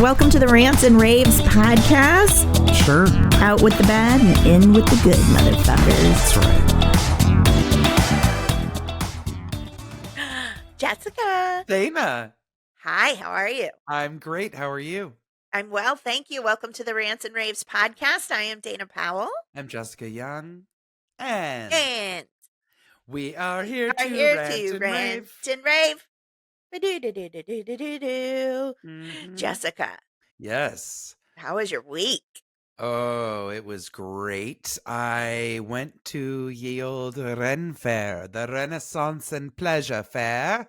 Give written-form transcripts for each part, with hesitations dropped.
Welcome to the Rants and Raves podcast. Sure. Out with the bad and in with the good, motherfuckers. That's right. Jessica. Dana. Hi, how are you? I'm great. How are you? I'm well, thank you. Welcome to the Rants and Raves podcast. I am Dana Powell. I'm Jessica Young. And we are here to rant and rave. Mm-hmm. Jessica. Yes. How was your week? Oh, it was great. I went to ye old Ren Fair, the Renaissance and Pleasure Fair.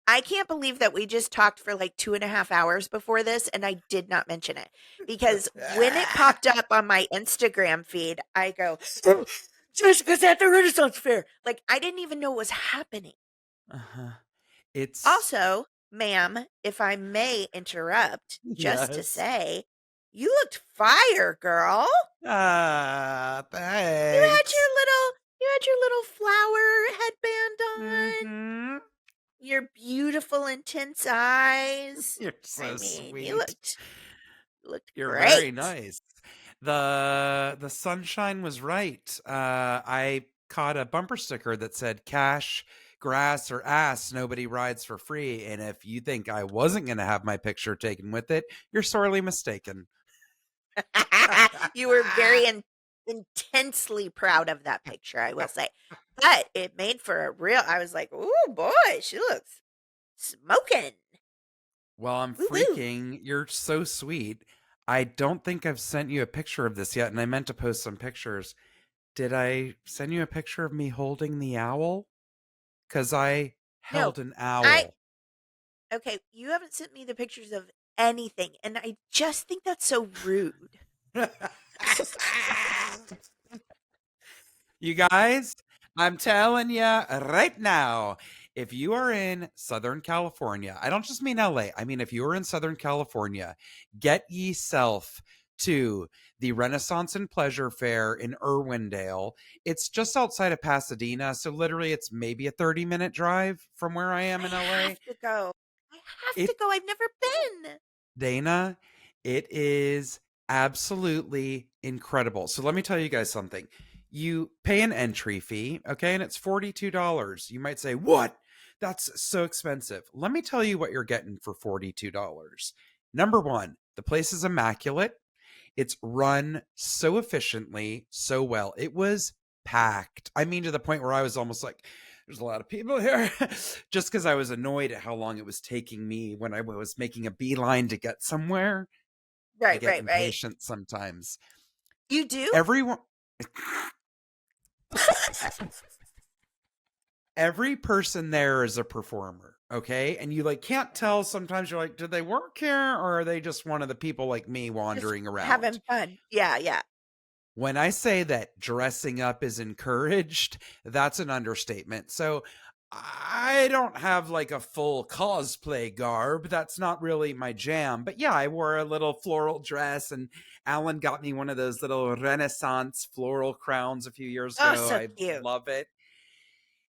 I can't believe that we just talked for like 2.5 hours before this and I did not mention it. Because when it popped up on my Instagram feed, I go, Jessica's at the Renaissance Fair. Like, I didn't even know it was happening. Uh-huh. It's also, ma'am, if I may interrupt, just to say, you looked fire, girl. Thanks. You had your little flower headband on. Mm-hmm. Your beautiful, intense eyes. You're so sweet. You looked You're great. Very nice. The sunshine was right. I caught a bumper sticker that said cash, grass, or ass, nobody rides for free. And if you think I wasn't going to have my picture taken with it, you're sorely mistaken. You were very intensely proud of that picture, I will say. But it made for a real, I was like, oh boy, she looks smoking. Well, I'm freaking. You're so sweet. I don't think I've sent you a picture of this yet, and I meant to post some pictures. Did I send you a picture of me holding the owl? Because I held an owl. Okay, you haven't sent me the pictures of anything, and I just think that's so rude. You guys, I'm telling you right now, if you are in Southern California, I don't just mean LA, I mean if you are in Southern California, get yourself to the Renaissance and Pleasure Fair in Irwindale. It's just outside of Pasadena, so literally it's maybe a 30-minute drive from where I am in LA. I have to go. I've never been. Dana, it is absolutely incredible. So let me tell you guys something. You pay an entry fee, okay, and it's $42. You might say, what? That's so expensive. Let me tell you what you're getting for $42. Number one, the place is immaculate. It's run so efficiently, so well. It was packed. I mean, to the point where I was almost like, there's a lot of people here, just because I was annoyed at how long it was taking me when I was making a beeline to get somewhere. I get impatient sometimes. You do? Every person there is a performer, okay? And you can't tell. Sometimes you're like, did they work here, or are they just one of the people like me wandering around having fun? Yeah. When I say that dressing up is encouraged, that's an understatement. So I don't have a full cosplay garb. That's not really my jam. But yeah, I wore a little floral dress, and Alan got me one of those little Renaissance floral crowns a few years ago. Oh, so cute. I love it.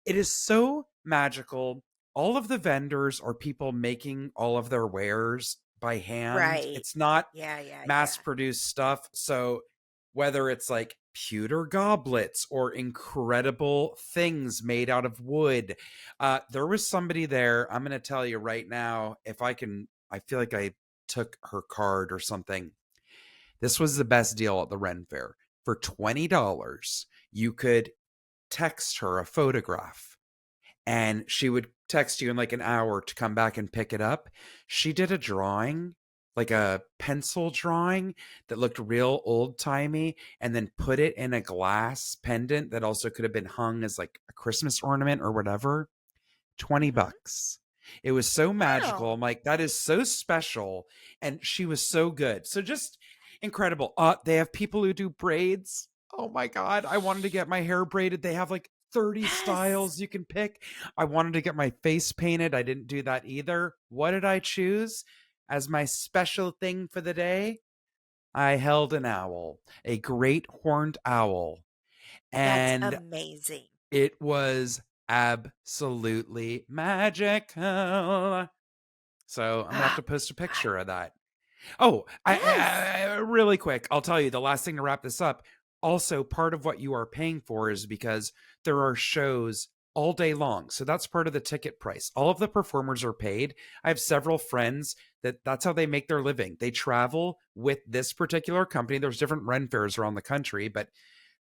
It is so magical. All of the vendors are people making all of their wares by hand. Right. It's not mass-produced stuff. So whether it's pewter goblets or incredible things made out of wood, there was somebody there. I'm going to tell you right now, I feel like I took her card or something. This was the best deal at the Ren Fair. For $20, you could text her a photograph, and she would text you in an hour to come back and pick it up. She did a drawing, a pencil drawing that looked real old-timey, and then put it in a glass pendant that also could have been hung as a Christmas ornament or whatever. $20. It was so magical. I'm like, that is so special. And she was so good. So just incredible. They have people who do braids. Oh my God. I wanted to get my hair braided. They have 30 styles you can pick. I wanted to get my face painted. I didn't do that either. What did I choose as my special thing for the day? I held an owl, a great horned owl. And that's amazing. It was absolutely magical. So I'm going to have to post a picture of that. Oh, Yes. really quick, I'll tell you the last thing to wrap this up. Also, part of what you are paying for is because there are shows all day long. So that's part of the ticket price. All of the performers are paid. I have several friends that's how they make their living. They travel with this particular company. There's different Ren fairs around the country, but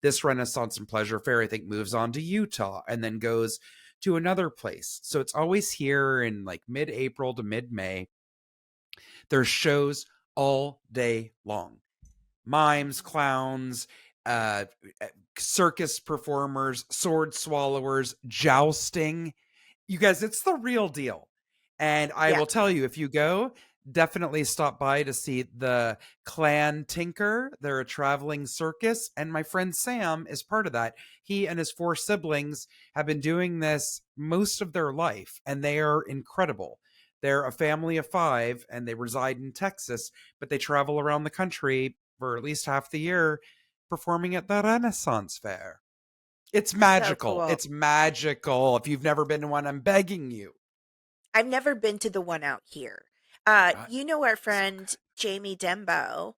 this Renaissance and Pleasure Fair, I think, moves on to Utah and then goes to another place. So it's always here in like mid-April to mid-May. There's shows all day long. Mimes, clowns, uh, circus performers, sword swallowers, jousting. You guys, it's the real deal. And I Yeah. will tell you, if you go, definitely stop by to see the Clan Tinker. They're a traveling circus, and my friend Sam is part of that. He and his 4 siblings have been doing this most of their life, and they are incredible. They're a family of 5, and they reside in Texas, but they travel around the country for at least half the year performing at the Renaissance Fair. It's So magical. cool. It's magical. If you've never been to one, I'm begging you. I've never been to the one out here. Uh, You know our friend Jamie Dembo,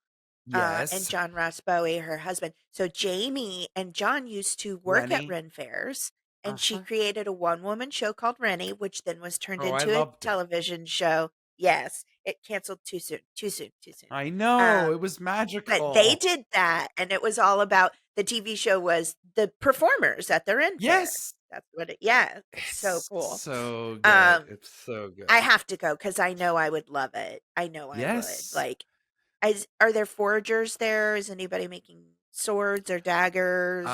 and yes. John Ross Bowie, her husband. So Jamie and John used to work at Rennie. Ren fairs, and she Uh-huh. created a one-woman show called Rennie, which then was turned Oh, I into a loved it. television show. Yes, it canceled too soon, too soon, too soon. I know. It was But they magical. did that, and it was all about the TV show was the performers at the Ren fair. Yes. That's what it. Yeah, it's so It's cool. so good. Um, It's so good. I have to go because I know I would love it. I know I would. Yes. Like, are there foragers there? Is anybody making swords or daggers?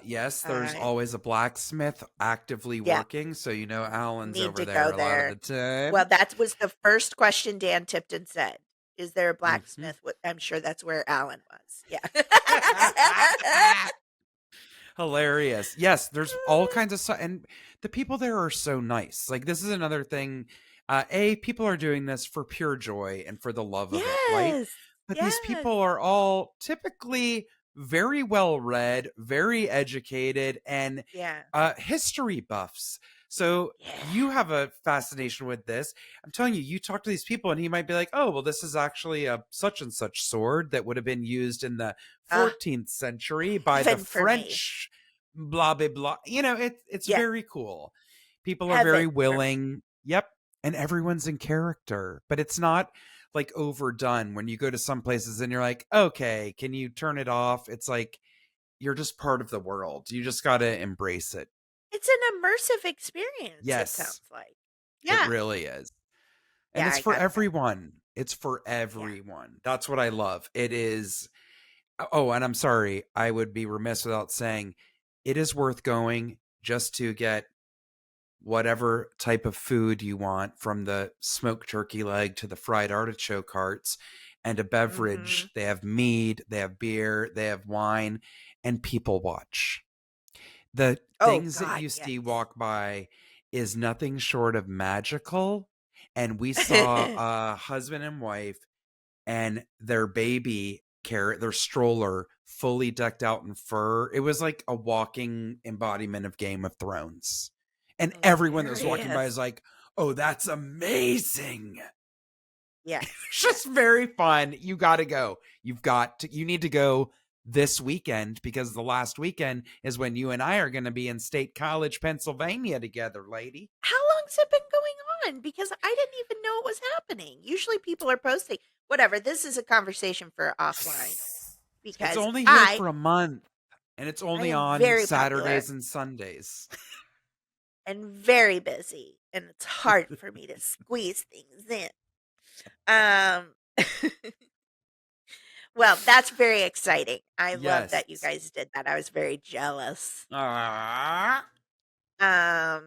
Yes, there's Uh, always a blacksmith actively yeah, working, so you know Alan's need over to there go a lot of there. the time. Well, that was the first question Dan Tipton said. Is there a Mhm. blacksmith? I'm sure that's where Alan was. Yeah. Hilarious. Yes, there's all kinds of stuff, and the people there are so nice. Like this is another thing. People are doing this for pure joy and for the love of it, right? Yes. But these Yes. people are all typically very well read, very educated, and Yeah. history buffs. So you have a fascination with this. I'm telling you, you talk to these people, and he might be like, "Oh, well, this is actually a such and such sword that would have been used in the Uh, 14th century by the heaven for me. French." Blah blah blah. You know, it's Yeah. very cool. People are Heaven very for me. willing. Yep, and everyone's in character, but it's not like overdone when you go to some places and you're like, okay, can you turn it off? It's like you're just part of the world. You just got to embrace it. It's an immersive experience, it Yes, sounds like. it Yeah. really is. And Yeah, it's I for gotta go. everyone. It's for Yeah. everyone. That's what I love. It is. Oh, and I'm sorry. I would be remiss without saying it is worth going just to get whatever type of food you want, from the smoked turkey leg to the fried artichoke hearts, and a beverage. Mhm. They have mead, they have beer, they have wine, and people watch. The Oh, things that God, you yes. see walk by is nothing short of magical. And we saw a husband and wife and their baby carrot, their stroller, fully decked out in fur. It was like a walking embodiment of Game of Thrones. And everyone that was walking by Hilarious. is like, "Oh, that's amazing." Yes. It's just very fun. You got to go. You need to go this weekend, because the last weekend is when you and I are going to be in State College, Pennsylvania together, lady. How long's it been going on? Because I didn't even know it was happening. Usually people are posting. Whatever. This is a conversation for offline. It's Because only here for a month, and it's I only am on very Saturdays popular and Sundays. and very busy, and it's hard for me to squeeze things in. Um, well, that's very exciting. I love that you Yes. guys did that. I was very jealous. Ah, I'm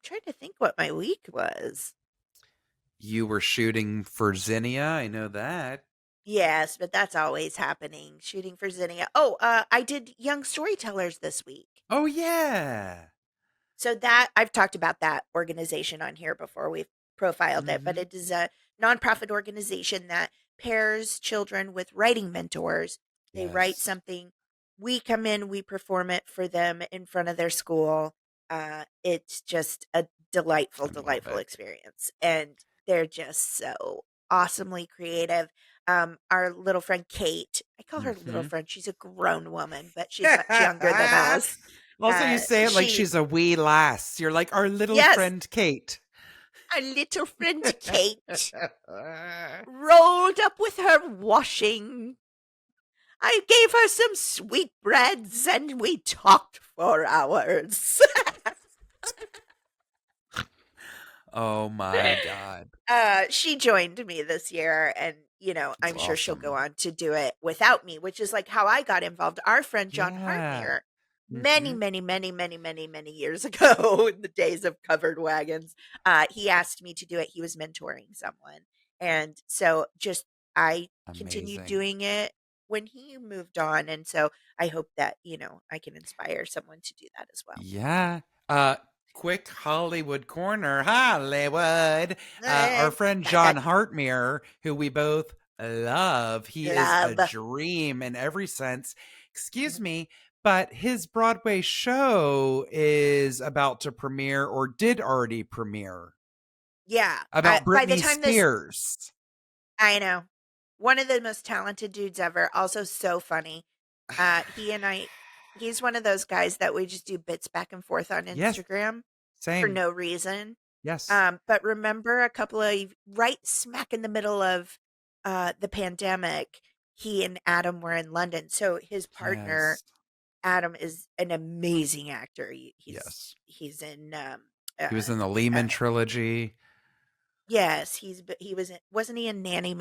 trying to think what my week was. you were shooting for Zinnia. I know that. Yes, but that's always happening. Shooting for Zinnia. Oh, I did Young Storytellers this week. Oh, yeah. So that I've talked about that organization on here before. We've profiled it, but Mhm. it is a nonprofit organization that pairs children with writing mentors. They write Yes. something. We come in, we perform it for them in front of their school. It's just a delightful, I love delightful it. experience. And they're just so awesomely creative. Our little friend Kate, I call her little friend. She's a grown woman, but she's much younger than us. Also, you say it like She, she's a wee lass. You're like our little yes, friend Kate. our little friend Kate rolled up with her washing. I gave her some sweetbreads and we talked for hours. Oh my God. She joined me this year, and That's I'm sure she'll go awesome. on to do it without me, which is like how I got involved. Our friend John Yeah. Hartmere, many, many, many, many, many, many years ago, in the days of covered wagons, he asked me to do it. He was mentoring someone, and so just I continued Amazing. doing it when he moved on, and so I hope that I can inspire someone to do that as well. Yeah. Quick Hollywood corner. Hollywood. Our friend John Hartmere, who we both love. He is a dream in every sense. Excuse me, but his Broadway show is about to premiere or did already premiere. Yeah. About By the Britney time Spears. I know. One of the most talented dudes ever. Also so funny. He's one of those guys that we just do bits back and forth on Yes. Instagram Same. for no reason. Yes. But remember right smack in the middle of the pandemic, he and Adam were in London. So his partner, Yes. Adam, is an amazing actor. Yes. He's in He was in the Lehman trilogy. Yes, wasn't he in Nanny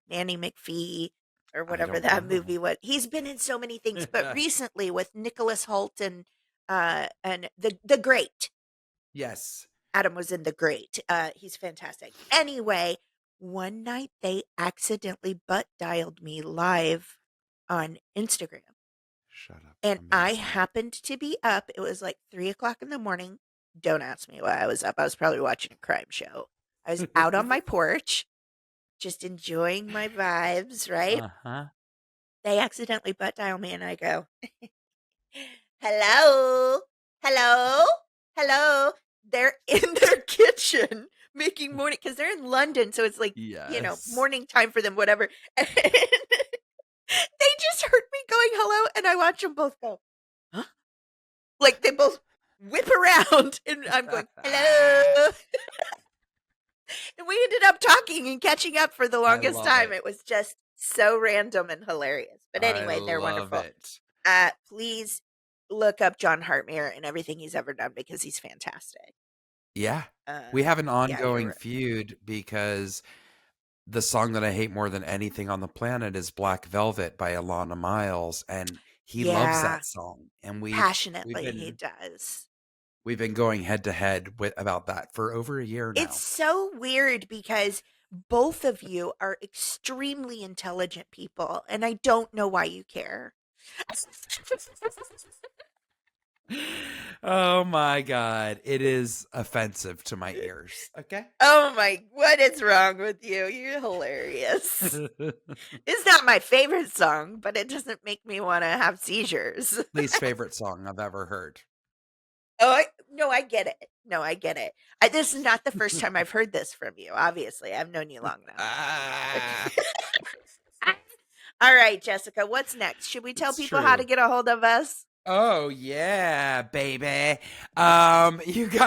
McPhee or whatever that movie was? He's been in so many things, but recently with Nicholas Hoult and the Great. Yes. Adam was in The Great. He's fantastic. Anyway, one night they accidentally butt dialed me live on Instagram. Shut up. And Amazing. I happened to be up. It was like 3:00 in the morning. Don't ask me why I was up. I was probably watching a crime show. I was out on my porch, just enjoying my vibes, right? Uh-huh. They accidentally butt dial me and I go, hello, hello, hello. They're in their kitchen making morning, because they're in London. So it's like, morning time for them, whatever. And they just heard me going hello. And I watch them both go, huh? Like they both whip around and I'm going, hello. And we ended up talking and catching up for the longest time. It was just so random and hilarious. But anyway, they're wonderful. Please look up John Hartmere and everything he's ever done because he's fantastic. Yeah. We have an ongoing feud because the song that I hate more than anything on the planet is Black Velvet by Alana Miles. And he loves that song. And passionately he does. We've been going head to head about that for over a year now. It's so weird because both of you are extremely intelligent people, and I don't know why you care. Oh my God. It is offensive to my ears. Okay. Oh my, what is wrong with you? You're hilarious. It's not my favorite song, but it doesn't make me want to have seizures. Least favorite song I've ever heard. Oh, no, I get it. No, I get it. This is not the first time I've heard this from you. Obviously, I've known you long enough. All right, Jessica, what's next? Should we tell people how to get a hold of us? Oh yeah, baby. I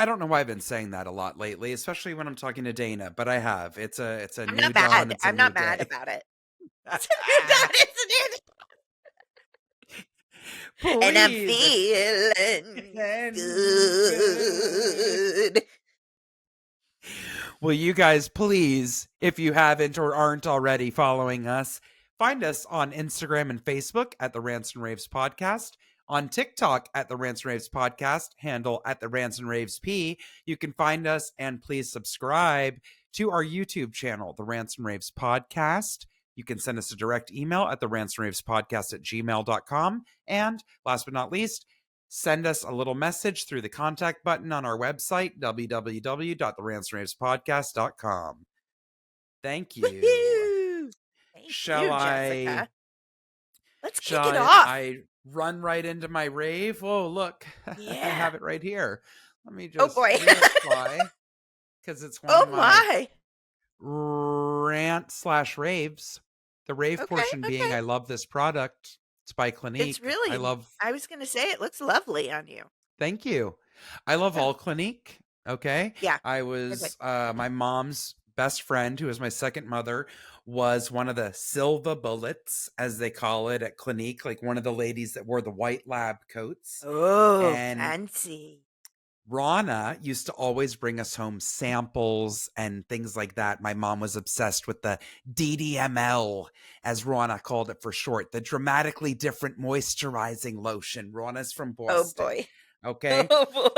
don't know why I've been saying that a lot lately, especially when I'm talking to Dana, but I have. It's a I'm new not dawn. mad. I'm not mad about it. It's a new dawn, isn't it? And I'm feeling good. Well, you guys, please, if you haven't or aren't already following us, find us on Instagram and Facebook at the Rants and Raves Podcast, on TikTok at the Rants and Raves Podcast, handle at the Rants and Raves P. You can find us and please subscribe to our YouTube channel, the Rants and Raves Podcast. You can send us a direct email at the rantsandravespodcast@gmail.com. And last but not least, send us a little message through the contact button on our website, www.therantsandravespodcast.com. Thank you. Woo-hoo! Thank Shall you, I? Jessica. Let's kick Shall it off. I run right into my rave? Oh, look. Yeah. I have it right here. Let me just Oh boy. verify, because it's one Oh of my rant/raves. The rave Okay, portion being, okay. I love this product. It's by It's Clinique. I really, love, I was going to say, it looks lovely on you. thank you. I love Yeah. all Clinique. Okay. Yeah. I They're good. was, my mom's best friend, who was my second mother, was one of the Silva Bullets, as they call it at Clinique, like one of the ladies that wore the white lab coats. Oh, And fancy. Rana used to always bring us home samples and things like that. My mom was obsessed with the DDML, as Rana called it for short, the dramatically different moisturizing lotion. Rana's from Oh, Boston. boy. Okay. Oh, boy.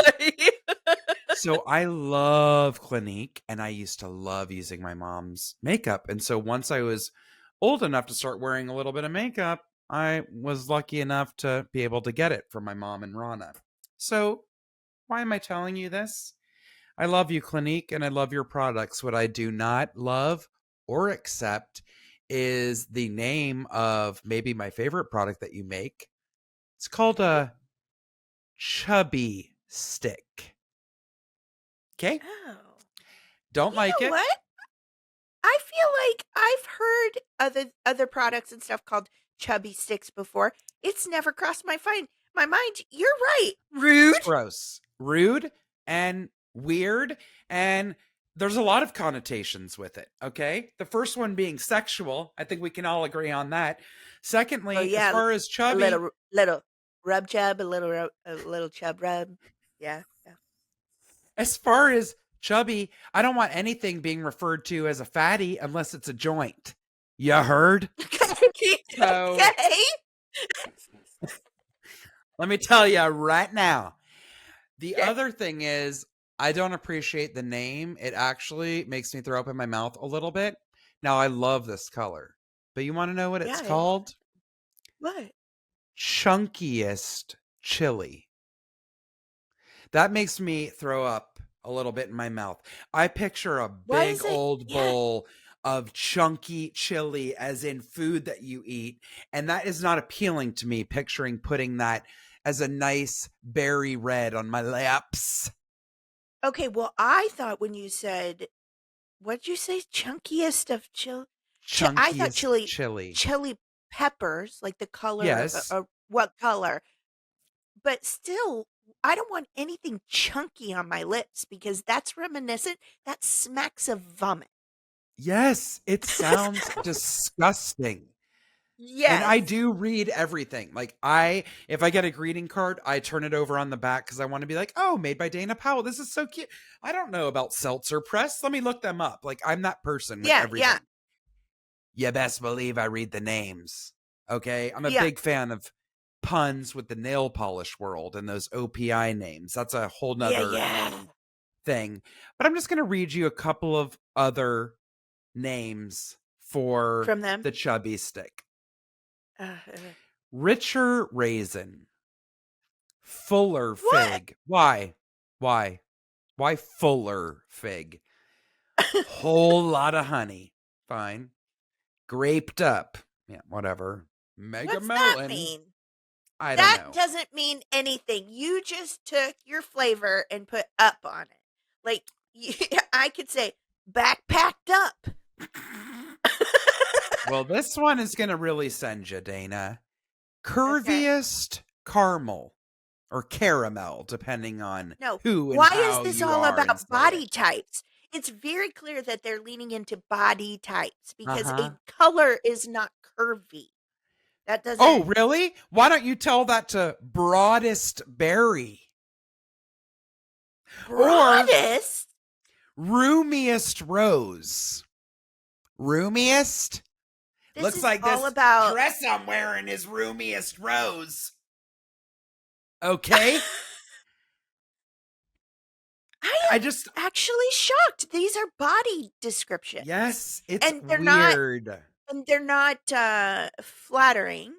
So I love Clinique, and I used to love using my mom's makeup. And so once I was old enough to start wearing a little bit of makeup, I was lucky enough to be able to get it from my mom and Rana. So why am I telling you this? I love you, Clinique, and I love your products. What I do not love or accept is the name of maybe my favorite product that you make. It's called a Chubby Stick. Okay? Oh. Don't You like know it. what? I feel like I've heard other products and stuff called chubby sticks before. It's never crossed my mind. You're right. Rude. Gross, rude, and weird. And there's a lot of connotations with it. Okay. The first one being sexual. I think we can all agree on that. Oh Secondly, as yeah, far as a chubby, little rub chub, a little chub rub. Yeah. Yeah. as far as chubby, I don't want anything being referred to as a fatty unless it's a joint. You heard? Okay. So let me tell you right now. The Okay. other thing is, I don't appreciate the name. It actually makes me throw up in my mouth a little bit. Now, I love this color, but you want to know what it's Yeah. called? What? Chunkiest Chili. That makes me throw up a little bit in my mouth. I picture a Why big is it? old Yeah. bowl of chunky chili, as in food that you eat. And that is not appealing to me, picturing putting that as a nice berry red on my lips. Okay. Well, I thought when you said, what'd you say? Chunkiest of I thought Chunkiest chili. chili peppers, like the color of Yes. what color? But still, I don't want anything chunky on my lips because that's reminiscent. That smacks of vomit. Yes. It sounds disgusting. And I Yes. do read everything. Like if I get a greeting card, I turn it over on the back because I want to be like, oh, made by Dana Powell. This is so cute. I don't know about Seltzer Press. Let me look them up. Like, I'm that person with Yeah. Yeah. everything. You best believe I read the names. Okay. I'm a Yeah. big fan of puns with the nail polish world and those OPI names. That's a whole Yeah. nother Yeah. thing. But I'm just going to read you a couple of other names for From them. the chubby stick. Uh, Richer raisin. Fuller what? fig. Why? Why? Why fuller fig? Whole lot of honey. Fine. Graped up. Yeah, whatever. Mega What's that melon. mean? I don't know. That doesn't mean anything. You just took your flavor and put up on it. Like I could say backpacked up. Well, this one is going to really send you, Dana. Okay. Curviest caramel or caramel, depending on No. who and Why is how this you all are and about say body it. types? It's very clear that they're leaning into body types because Uh-huh. a color is not curvy. That doesn't. Oh, really? Why don't you tell that to Broadest Berry? Broadest? Roomiest Rose. Roomiest? This Looks is like all this about. dress I'm wearing is Roomiest Rose. Okay? I am actually shocked. These are body descriptions. Yes, it's And they're weird. not flattering.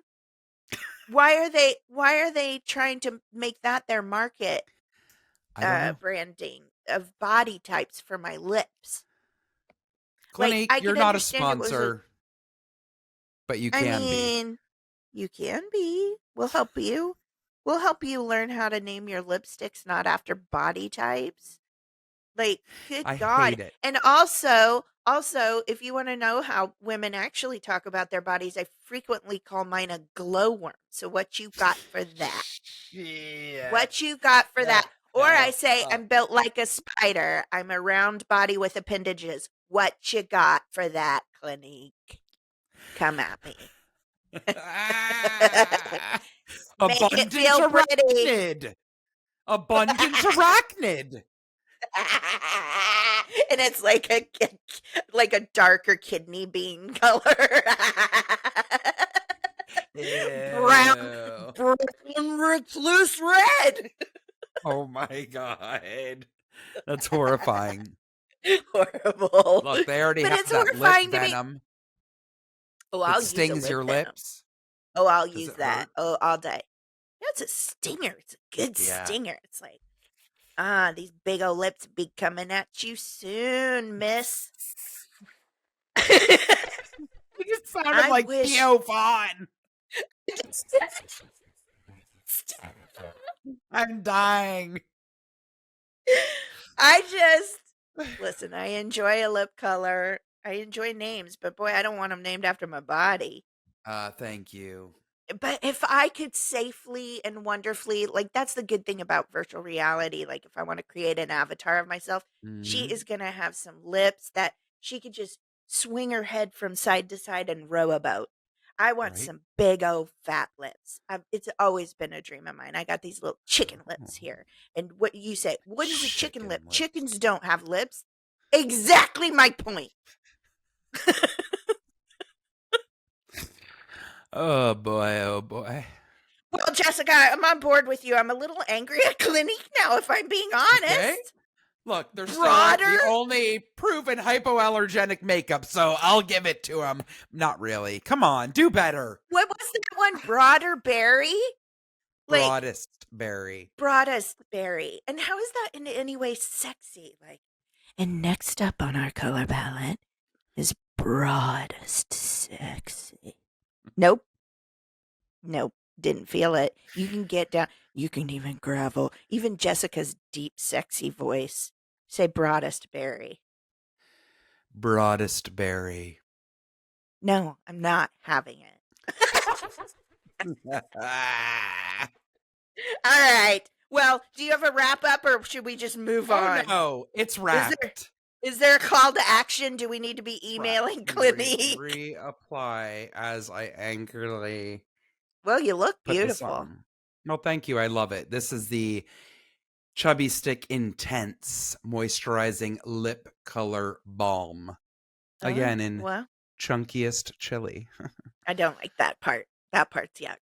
Why are they trying to make that their market I don't know. branding of body types for my lips? Clinique, I you're could not a understand it was sponsor, but you I can be. mean, you can be. We'll help you. We'll help you learn how to name your lipsticks not after body types. Like, good I God. hate it. And also, if you want to know how women actually talk about their bodies, I frequently call mine a glowworm. So what you got for that? Yeah. What you got for that? Or I say, Hell. I'm built like a spider. I'm a round body with appendages. What you got for that, Clinique? Come at me. Make it Abundance feel pretty. arachnid. Abundance arachnid. And it's like a darker kidney bean color. brown recluse red. Oh my God. That's horrifying. Horrible. Look, they already But have it's that lip horrifying to me. venom Oh, that I'll use a stings lip your venom. lips. Oh, I'll Does use it that. hurt? Oh, all day. Yeah, it's a stinger. It's a good Yeah. stinger. It's like, these big old lips be coming at you soon, miss. You sounded I like wish- Theo Vaughn. I'm dying. Listen, I enjoy a lip color. I enjoy names, but boy, I don't want them named after my body. Thank you. But if I could safely and wonderfully, like, that's the good thing about virtual reality. Like, if I want to create an avatar of myself, she Mhm. is going to have some lips that she could just swing her head from side to side and row a boat. I want Right. some big old fat lips. It's always been a dream of mine. I got these little chicken lips here. And what you say, what is a chicken Chicken lip? lips. Chickens don't have lips. Exactly my point. Oh boy, oh boy. Well, Jessica, I'm on board with you. I'm a little angry at Clinique now, if I'm being honest. Okay. Look, they're still Broader? the only proven hypoallergenic makeup, so I'll give it to them. Not really. Come on, do better. What was that one? Broader Berry? Like, Broadest Berry. Broadest Berry. And how is that in any way sexy? Like, and next up on our color palette is Broadest Sexy. Nope. Didn't feel it. You can get down. You can even gravel. Even Jessica's deep, sexy voice. Say Broadest Berry. Broadest Berry. No, I'm not having it. All right. Well, do you have a wrap up or should we just move on? No, it's wrapped. Is there a call to action? Do we need to be emailing Clinique? Reapply as I angrily. Well, you look put this beautiful. on. No, thank you. I love it. This is the Chubby Stick Intense Moisturizing Lip Color Balm. Again, in Well, Chunkiest Chili. I don't like that part. That part's yuck.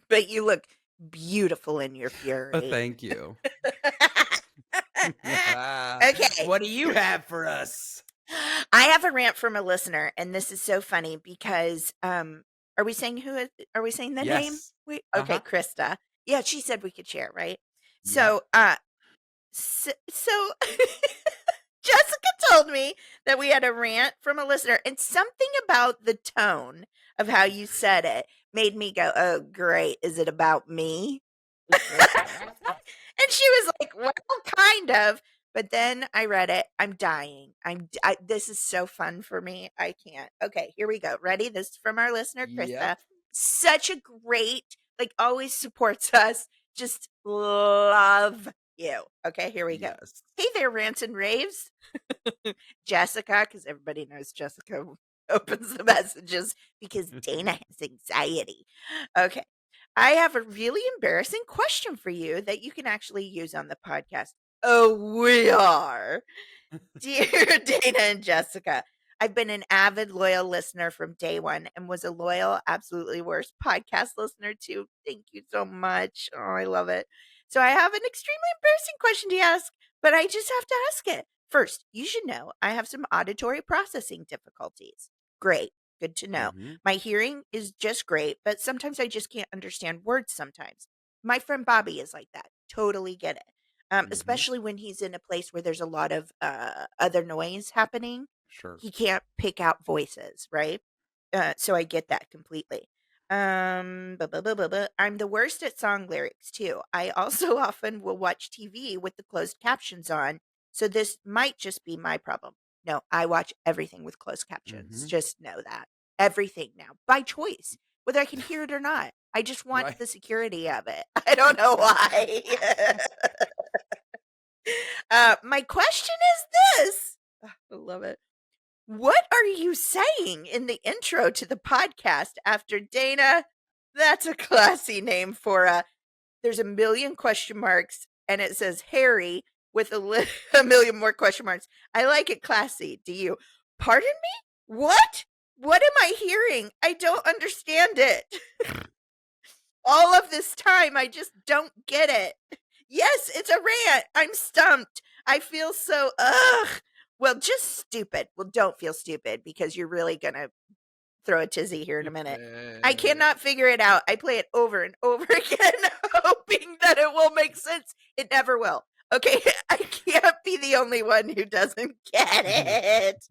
But you look beautiful in your fury. Oh, thank you. Okay. What do you have for us? I have a rant from a listener, and this is so funny because are we saying are we saying the name? Yes. Okay, Krista. Yeah, she said we could share, right? Yep. So Jessica told me that we had a rant from a listener, and something about the tone of how you said it made me go, "Oh, great. Is it about me?" And she was like, "Well, kind of." But then I read it. I'm dying. This is so fun for me. I can't. Okay, here we go. Ready? This is from our listener, Krista. Yep. Such a great, like, always supports us. Just love you. Okay, here we go. Yes. Hey there, Rants and Raves. Jessica, because everybody knows Jessica opens the messages because Dana has anxiety. Okay. I have a really embarrassing question for you that you can actually use on the podcast. Oh, we are. Dear Dana and Jessica, I've been an avid, loyal listener from day one and was a loyal, absolutely worst podcast listener too. Thank you so much. Oh, I love it. So I have an extremely embarrassing question to ask, but I just have to ask it. First, you should know I have some auditory processing difficulties. Great. Good to know. Mhm. My hearing is just great, but sometimes I just can't understand words sometimes. My friend Bobby is like that. Totally get it. Especially when he's in a place where there's a lot of other noise happening. Sure. He can't pick out voices, right? So I get that completely. I'm the worst at song lyrics too. I also often will watch TV with the closed captions on, so this might just be my problem. No, I watch everything with closed captions. Mm-hmm. Just know that. Everything now, by choice, whether I can hear it or not. I just want Right. the security of it. I don't know why. My question is this. I love it. What are you saying in the intro to the podcast after Dana? That's a classy name for there's a million question marks and it says Harry with a million more question marks. I like it classy. Do you? Pardon me? What? What am I hearing? I don't understand it. All of this time, I just don't get it. Yes, it's a rant. I'm stumped. I feel so, ugh. Well, just stupid. Well, don't feel stupid because you're really going to throw a tizzy here in a minute. I cannot figure it out. I play it over and over again, hoping that it will make sense. It never will. Okay, I can't be the only one who doesn't get it.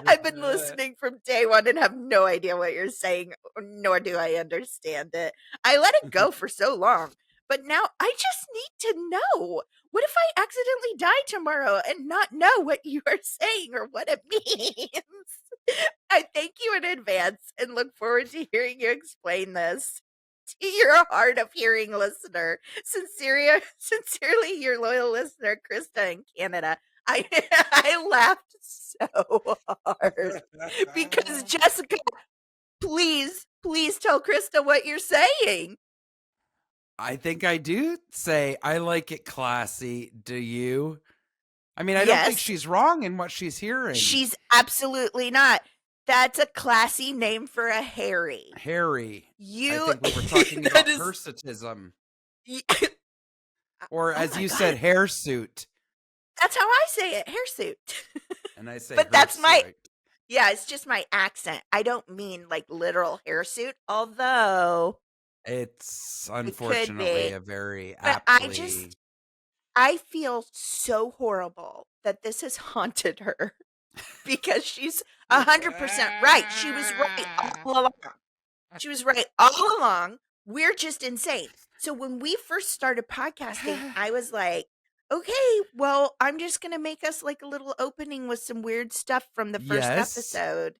I've been listening from day one and have no idea what you're saying, nor do I understand it. I let it go for so long, but now I just need to know. What if I accidentally die tomorrow and not know what you are saying or what it means? I thank you in advance and look forward to hearing you explain this. You're a hard of hearing listener. Sincerely, your loyal listener, Krista in Canada. I laughed so hard because Jessica, please tell Krista what you're saying. I think I do say I like it classy. Do you? I mean, I don't think Yes, she's wrong in what she's hearing. she's absolutely not. That's a classy name for a Harry. Harry. You. I think we were talking about is. hirsutism. y- Or Oh as my you God. said, hairsuit. That's how I say it, hairsuit. And I say But that's my. hirsuit. Yeah, it's just my accent. I don't mean like literal hairsuit, although It's it could unfortunately be. a very But aptly. I feel so horrible that this has haunted her because she's 100% right. She was right all along. She was right all along. We're just insane. So when we first started podcasting, I was like, okay, well, I'm just going to make us like a little opening with some weird stuff from the first Yes. episode,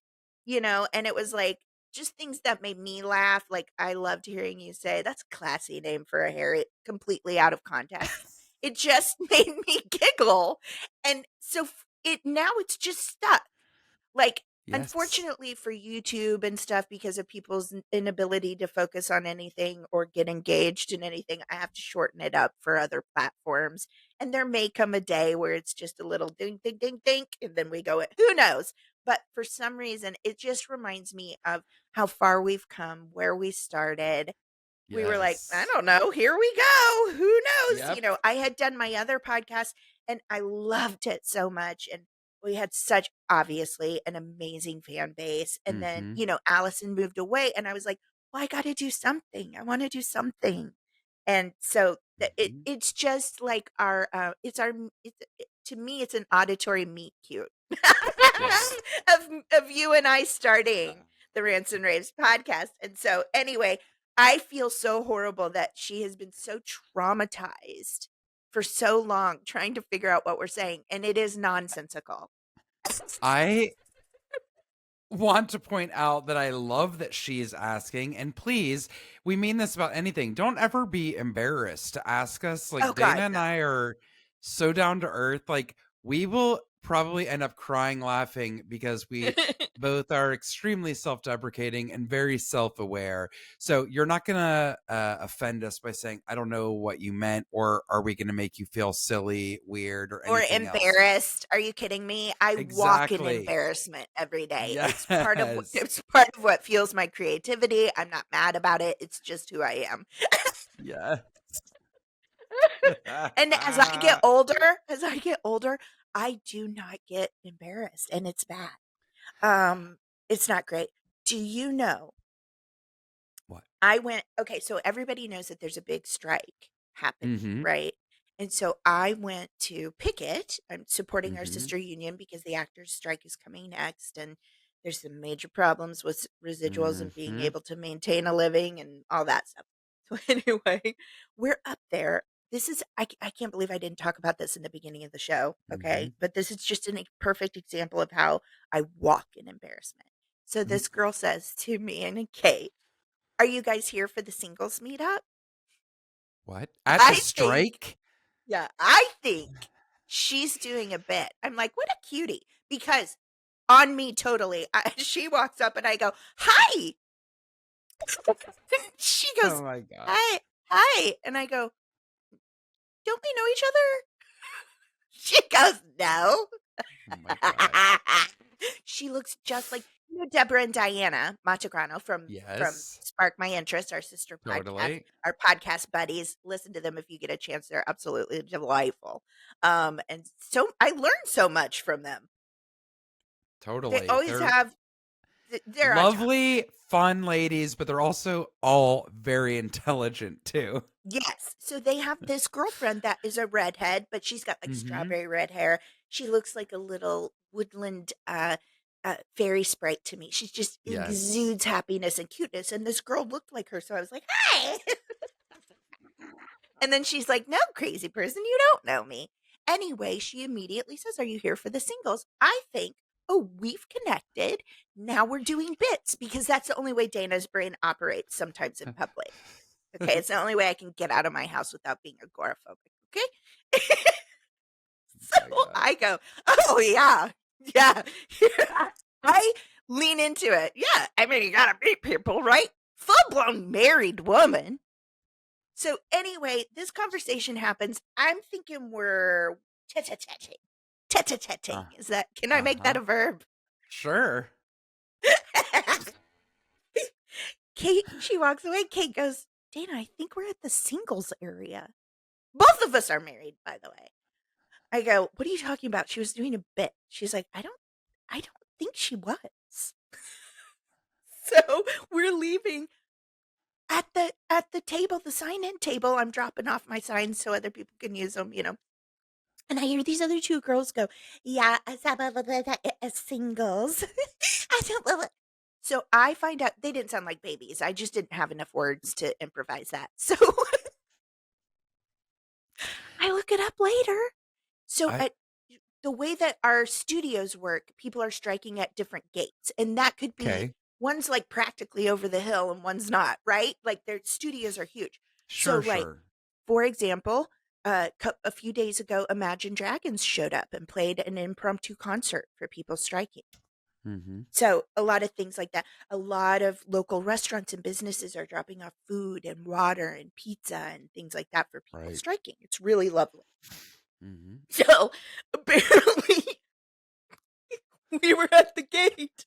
and it was like just things that made me laugh. Like I loved hearing you say, that's a classy name for a Harry, completely out of context. It just made me giggle. And so now it's just stuck. Like, Yes. unfortunately for YouTube and stuff, because of people's inability to focus on anything or get engaged in anything, I have to shorten it up for other platforms. And there may come a day where it's just a little ding, ding, ding, ding, and then we go, who knows? But for some reason, it just reminds me of how far we've come, where we started. We were like, I Yes. don't know, here we go. Who knows? Yep. I had done my other podcast and I loved it so much. And we had such obviously an amazing fan base. And then, Mhm. Allison moved away and I was like, well, I got to do something. I want to do something. And so Mhm. it's just like to me, it's an auditory meet cute Yes. of you and I starting the Rants and Raves podcast. And so anyway, I feel so horrible that she has been so traumatized for so long trying to figure out what we're saying. And it is nonsensical. I want to point out that I love that she is asking, and please, we mean this about anything. Don't ever be embarrassed to ask us. Like Oh Dana God, and no. I are so down to earth. Like we will probably end up crying laughing because we both are extremely self-deprecating and very self-aware. So you're not gonna offend us by saying, I don't know what you meant, or are we gonna make you feel silly, weird, or Or anything else? embarrassed. Are you kidding me? I walk in Exactly. embarrassment every day. Yes. It's part of what fuels my creativity. I'm not mad about it. It's just who I am. Yes. And as I get older, I do not get embarrassed and it's bad. It's not great. Do you know? What? So everybody knows that there's a big strike happening, Mhm. right? And so I went to picket. I'm supporting our Mhm. sister union because the actors strike is coming next. And There's some major problems with residuals and being Mhm. able to maintain a living and all that stuff. So anyway, we're up there. This is I can't believe I didn't talk about this in the beginning of the show, okay? Mhm. But this is just a perfect example of how I walk in embarrassment. So Mhm. this girl says to me and Kate, "Are you guys here for the singles meetup?" What? At the I think strike? Yeah, I think she's doing a bit. I'm like, "What a cutie." Because on me totally. She walks up and I go, "Hi." She Oh goes, my god. "Hi, hi." And I go, "Don't we know each other?" She goes, "No." Oh my god. She looks just like Deborah and Diana Matagrano from Yes. Spark My Interest, our sister podcast, Totally. our podcast buddies. Listen to them if you get a chance. They're absolutely delightful. And so I learned so much from them. They Totally. always They're have. They're on top. lovely, fun ladies, but they're also all very intelligent too. Yes. So they have this girlfriend that is a redhead, but she's got like Mhm. strawberry red hair. She looks like a little woodland fairy sprite to me. She just Yes. exudes happiness and cuteness. And this girl looked like her. So I was like, "Hi." And then she's like, "No, crazy person, you don't know me." Anyway, she immediately says, "Are you here for the singles?" I think, oh, we've connected. Now we're doing bits because that's the only way Dana's brain operates sometimes in public. Okay, it's the only way I can get out of my house without being agoraphobic. Okay, so My god. I go, "Oh yeah, yeah." I lean into it. Yeah, I mean, you gotta meet people, right? Full blown married woman. So anyway, this conversation happens. I'm thinking we're tete-a-tete. Tete-a-tete. Uh, Is that? Can I make that uh-huh. a verb? Sure. Kate, she walks away. Kate goes, "Dana, I think we're at the singles area." Both of us are married, by the way. I go, "What are you talking about?" She was doing a bit. She's like, I don't think she was." So we're leaving at the table, the sign-in table. I'm dropping off my signs so other people can use them, And I hear these other two girls go, "Yeah, as singles." I don't. So I find out they didn't sound like babies. I just didn't have enough words to improvise that. So I look it up later. So I the way that our studios work, people are striking at different gates, and that could be okay. one's like practically over the hill and one's not, right? Like their studios are huge. So Sure, like sure. for example, a few days ago, Imagine Dragons showed up and played an impromptu concert for people striking. Mhm. So a lot of things like that. A lot of local restaurants and businesses are dropping off food and water and pizza and things like that for people Right. striking. It's really lovely. Mhm. So apparently we were at the gate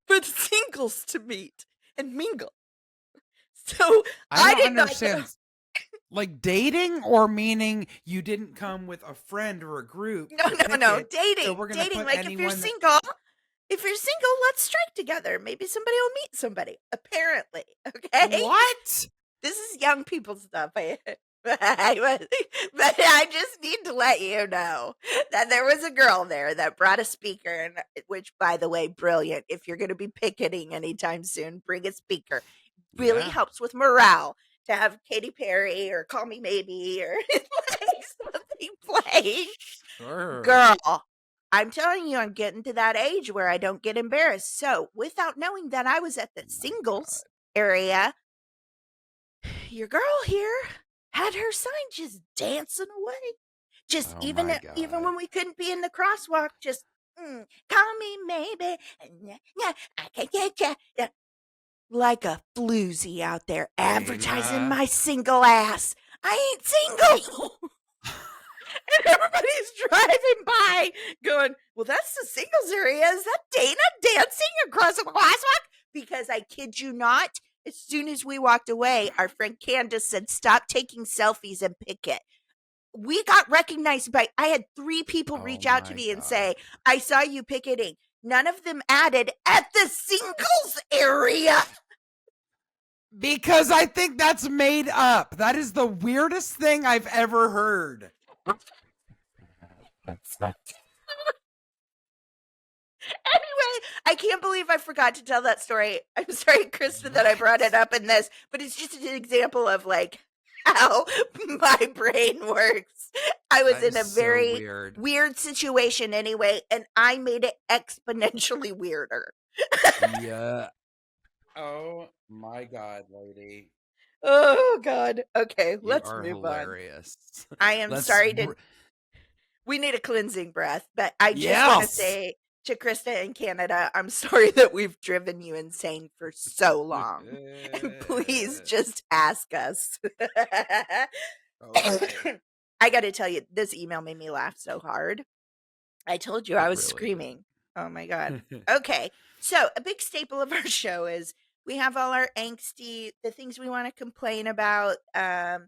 for the singles to meet and mingle. So I I don't did not know. understand. Like dating or meaning you didn't come with a friend or a group No, to no, pick no. it, so Dating. we're gonna Dating. put Like if you're anyone that single, let's strike together. Maybe somebody will meet somebody. Apparently. Okay. what? This is young people stuff. But I just need to let you know that there was a girl there that brought a speaker, and which, by the way, brilliant. If you're going to be picketing anytime soon, bring a speaker. Really Yeah. helps with morale to have Katy Perry or Call Me Maybe or like something playing. Sure. Girl, I'm telling you, I'm getting to that age where I don't get embarrassed. So, without knowing that I was at the Oh my singles god. area, your girl here had her sign just dancing away. Just Oh even my even god. when we couldn't be in the crosswalk, just call me maybe, yeah, I can get you. Yeah, like a floozy out there advertising Dana. my single ass. I ain't single. And everybody's driving by going, "Well, that's the singles area. Is that Dana dancing across the crosswalk?" Because I kid you not, as soon as we walked away, our friend Candace said, "Stop taking selfies and pick it." We got recognized by, I had 3 people Oh reach out to my me and god. say, "I saw you picketing." None of them added at the singles area. Because I think that's made up. That is the weirdest thing I've ever heard. Anyway, I can't believe I forgot to tell that story. I'm sorry, Krista, that I brought it up in this, but it's just an example of like how my brain works. I was That in is a so very weird. weird situation anyway, and I made it exponentially weirder. Yeah. Oh my God, lady. Oh God. Okay, You let's are move on. hilarious. I am Let's. sorry to we need a cleansing breath, but I just want to Yes. say to Krista in Canada, I'm sorry that we've driven you insane for so long. And please just ask us. Okay. I got to tell you, this email made me laugh so hard. I told you It I was really screaming. Oh my God. did. Okay. So, a big staple of our show is we have all our angsty, the things we want to complain about, uh,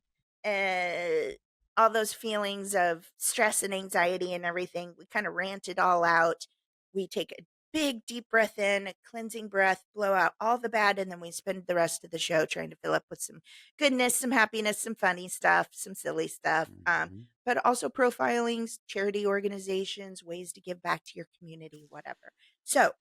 all those feelings of stress and anxiety and everything. We kind of rant it all out. We take a big deep breath in, a cleansing breath, blow out all the bad, and then we spend the rest of the show trying to fill up with some goodness, some happiness, some funny stuff, some silly stuff. Mhm. But also profilings, charity organizations, ways to give back to your community, whatever. So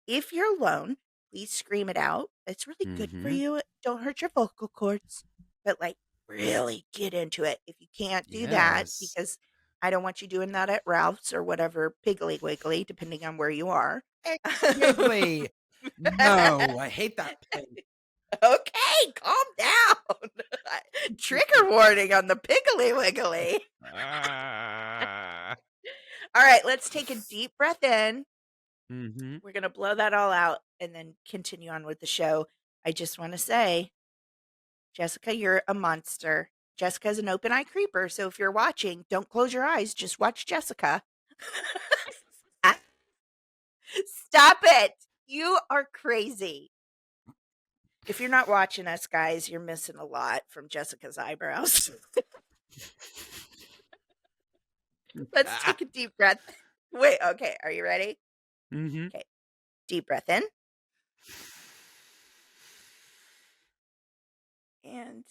if you're alone, please scream it out. It's really good for Mhm. you. Don't hurt your vocal cords, but like really get into it. If you can't do that, Yes. because I don't want you doing that at Ralph's or whatever, Piggly Wiggly, depending on where you are. Hey, Wiggly. No, I hate that pig. Okay, calm down. Trigger warning on the Piggly Wiggly. Ah. All right, let's take a deep breath in. Mhm. We're going to blow that all out and then continue on with the show. I just want to say, Jessica, you're a monster. Jessica's an open eye creeper. So if you're watching, don't close your eyes. Just watch Jessica. Stop it. You are crazy. If you're not watching us, guys, you're missing a lot from Jessica's eyebrows. Let's take a deep breath. Wait, okay. Are you ready? Mhm. Okay. Deep breath in. And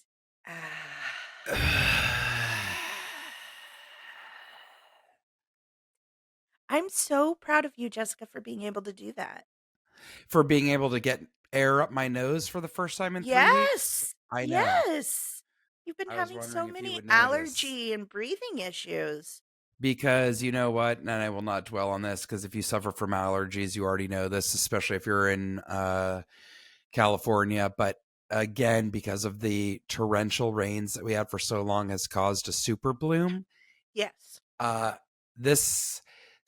I'm so proud of you, Jessica, for being able to do that. For being able to get air up my nose for the first time in 3 weeks. Yes. I know. Yes. You've been I was having so wondering if you many would notice. allergy and breathing issues. Because you know what, and I will not dwell on this because if you suffer from allergies, you already know this, especially if you're in California. But again, because of the torrential rains that we had for so long, has caused a super bloom. Yes.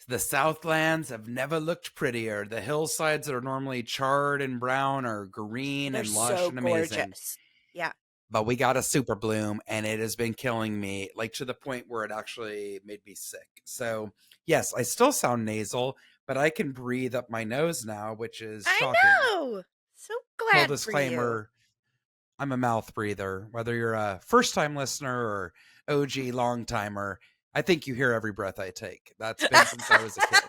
The Southlands have never looked prettier. The hillsides that are normally charred and brown are green They're and lush so and amazing. gorgeous. Yeah. But we got a super bloom and it has been killing me, like to the point where it actually made me sick. So yes, I still sound nasal, but I can breathe up my nose now, which is shocking. I know. So Full glad for you. disclaimer, I'm a mouth breather. Whether you're a first-time listener or OG long-timer, I think you hear every breath I take. That's been since I was a kid.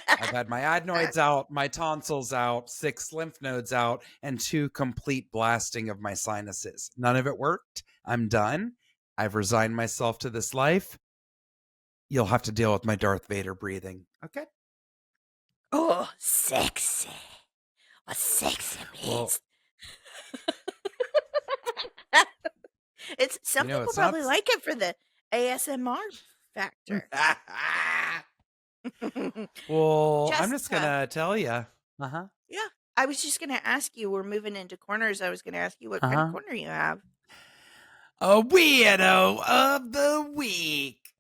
I've had my adenoids out, my tonsils out, 6 lymph nodes out, and 2 complete blasting of my sinuses. None of it worked. I'm done. I've resigned myself to this life. You'll have to deal with my Darth Vader breathing. Okay? Oh, sexy. A sexy Well, beast. It's some people it's probably not. like it for the ASMR factor. Well, I'm just Jessica. gonna tell you. Uh-huh. Yeah. I was just gonna ask you, we're moving into corners. I was gonna ask you what kind of corner you have. A weirdo of the week.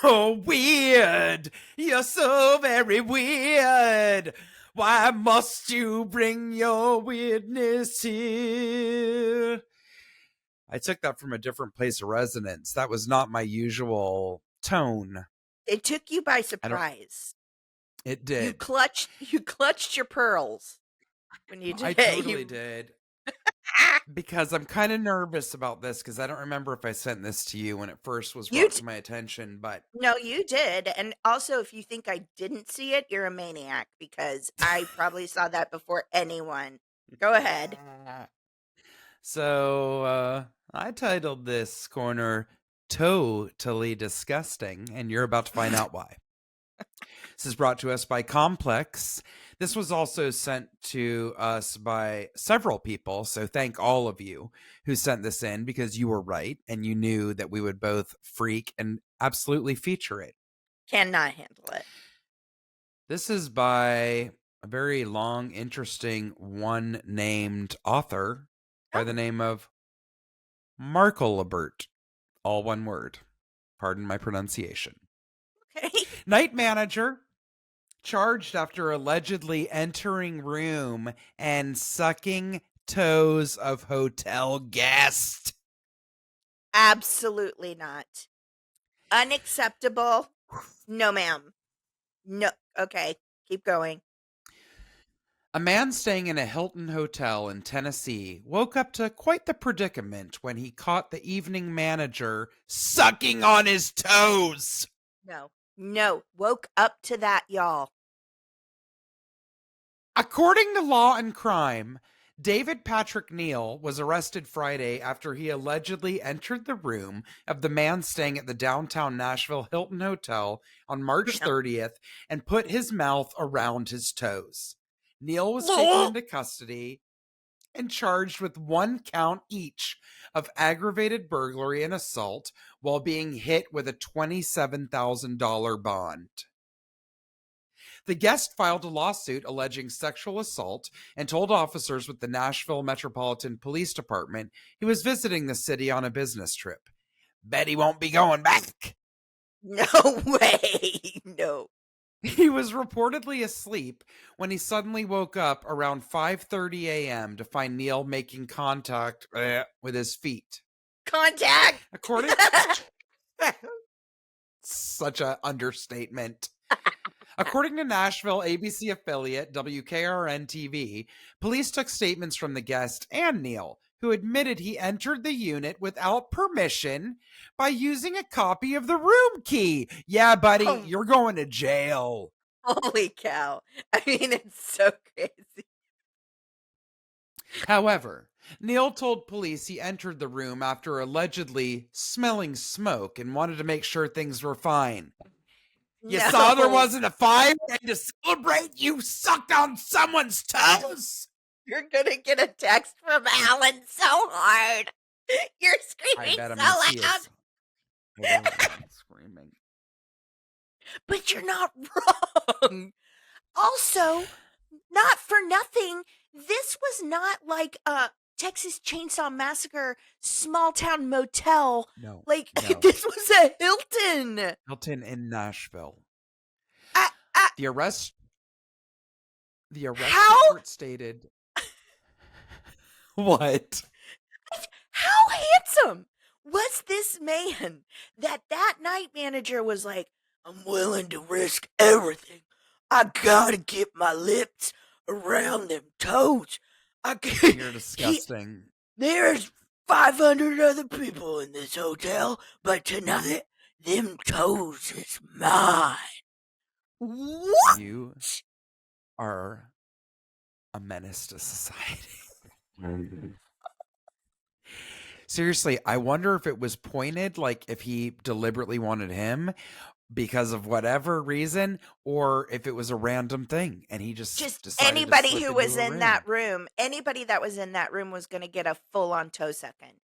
Oh, weird. You're so very weird. Why must you bring your weirdness here? I took that from a different place of resonance. That was not my usual tone. It took you by surprise. It did. You clutched your pearls when you did I it. totally did. Because I'm kind of nervous about this because I don't remember if I sent this to you when it first was brought to my attention, but no, you did. And also, if you think I didn't see it, you're a maniac because I probably saw that before anyone. Go ahead. So I titled this corner Totally Disgusting, and you're about to find out why. This is brought to us by Complex. This was also sent to us by several people, so thank all of you who sent this in because you were right and you knew that we would both freak and absolutely feature it. Cannot handle it. This is by a very long, interesting, one-named author by the name of Markolabert. All one word. Pardon my pronunciation. Okay. Night manager charged after allegedly entering room and sucking toes of hotel guest. Absolutely not. Unacceptable. No, ma'am. No. Okay. Keep going. A man staying in a Hilton hotel in Tennessee woke up to quite the predicament when he caught the evening manager sucking on his toes. No. Woke up to that, y'all. According to Law and Crime, David Patrick Neal was arrested Friday after he allegedly entered the room of the man staying at the downtown Nashville Hilton Hotel on March 30th and put his mouth around his toes. Neal was taken into custody and charged with 1 count each of aggravated burglary and assault while being hit with a $27,000 bond. The guest filed a lawsuit alleging sexual assault and told officers with the Nashville Metropolitan Police Department he was visiting the city on a business trip. Bet he won't be going back. No way. No. He was reportedly asleep when he suddenly woke up around 5:30 a.m. to find Neal making contact with his feet. Contact. According such an understatement. According to Nashville ABC affiliate WKRN-TV, police took statements from the guest and Neal, who admitted he entered the unit without permission by using a copy of the room key. Yeah, buddy, you're going to jail. Holy cow. I mean, it's so crazy. However, Neal told police he entered the room after allegedly smelling smoke and wanted to make sure things were fine. You saw there wasn't a fire, and to celebrate, you sucked on someone's toes. You're gonna get a text from Alan so hard. You're screaming so loud. I'm screaming. But you're not wrong. Also, not for nothing, this was not like a Texas Chainsaw Massacre small town motel. No. This was a Hilton. Hilton in Nashville. The arrest report stated. What? How handsome was this man that night manager was like, I'm willing to risk everything. I gotta get my lips around them toes. You're disgusting. There's 500 other people in this hotel, but tonight, them toes is mine. What? You are a menace to society. Seriously, I wonder if it was pointed, like if he deliberately wanted him because of whatever reason, or if it was a random thing and he just decided anybody to slip who was into a in room. that room, anybody that was in that room was going to get a full-on toe sucking.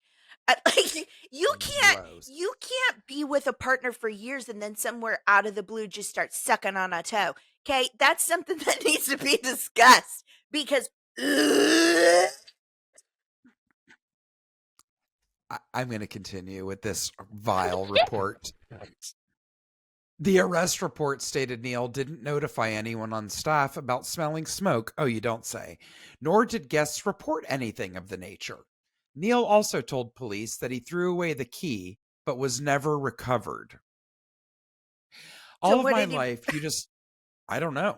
You can't be with a partner for years and then somewhere out of the blue just start sucking on a toe. Okay, that's something that needs to be discussed because I'm going to continue with this vile report. The arrest report stated Neal didn't notify anyone on staff about smelling smoke. Oh, you don't say. Nor did guests report anything of the nature. Neal also told police that he threw away the key, but was never recovered. All of my life, I don't know.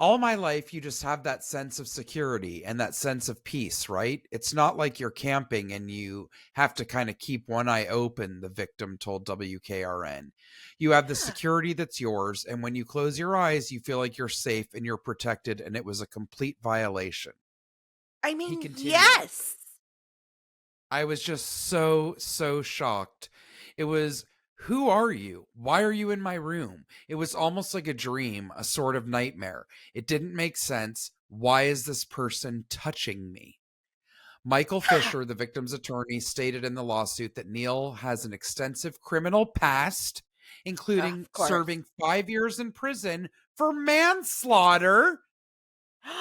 All my life, you just have that sense of security and that sense of peace, right? It's not like you're camping and you have to kind of keep one eye open, the victim told WKRN. You have the security that's yours, and when you close your eyes, you feel like you're safe and you're protected, and it was a complete violation. I mean, yes. I was just so shocked. It was Who are you? Why are you in my room? It was almost like a dream, a sort of nightmare. It didn't make sense. Why is this person touching me? Michael Fisher, the victim's attorney, stated in the lawsuit that Neil has an extensive criminal past, including Of course. serving 5 years in prison for manslaughter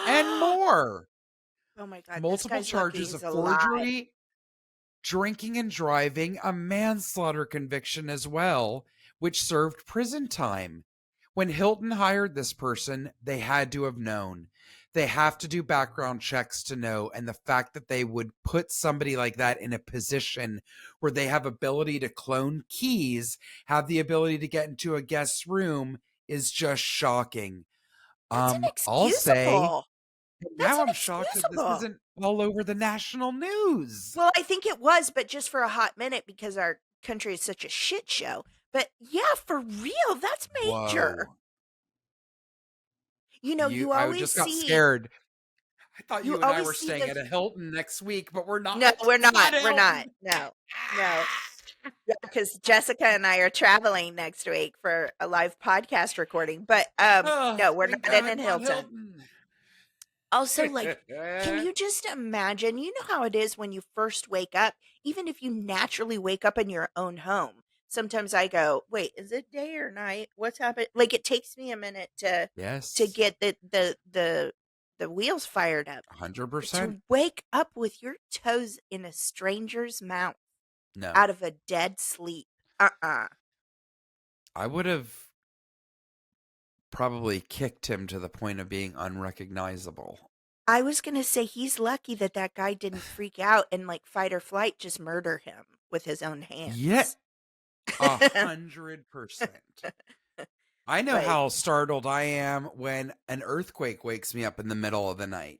and more. Oh my God. Multiple this guy's lucky charges he's of alive. forgery, drinking and driving, a manslaughter conviction as well, which served prison time. When Hilton hired this person, they had to have known. They have to do background checks to know. And the fact that they would put somebody like that in a position where they have ability to clone keys, have the ability to get into a guest's room is just shocking. That's I'll say, inexcusable. That's now I'm shocked that this inexcusable. isn't all over the national news. Well, I think it was, but just for a hot minute because our country is such a shit show. But yeah, for real, that's major. Whoa. You know, you I always just got see. scared. I thought You you and I always were see staying the- at a Hilton next week, but we're not. No, we're It's not. We're not. Hilton. No. Yeah, because Jessica and I are traveling next week for a live podcast recording. But Oh, no, we're thank not God, in not Hilton. Also, like, can you just imagine? You know how it is when you first wake up, even if you naturally wake up in your own home. Sometimes I go, wait, is it day or night? What's happened? Like, it takes me a minute to Yes. get the wheels fired up. 100%. To wake up with your toes in a stranger's mouth No. out of a dead sleep. I would have probably kicked him to the point of being unrecognizable. I was going to say he's lucky that guy didn't freak out and like fight or flight, just murder him with his own hands. Yeah. 100%. I know Like- how startled I am when an earthquake wakes me up in the middle of the night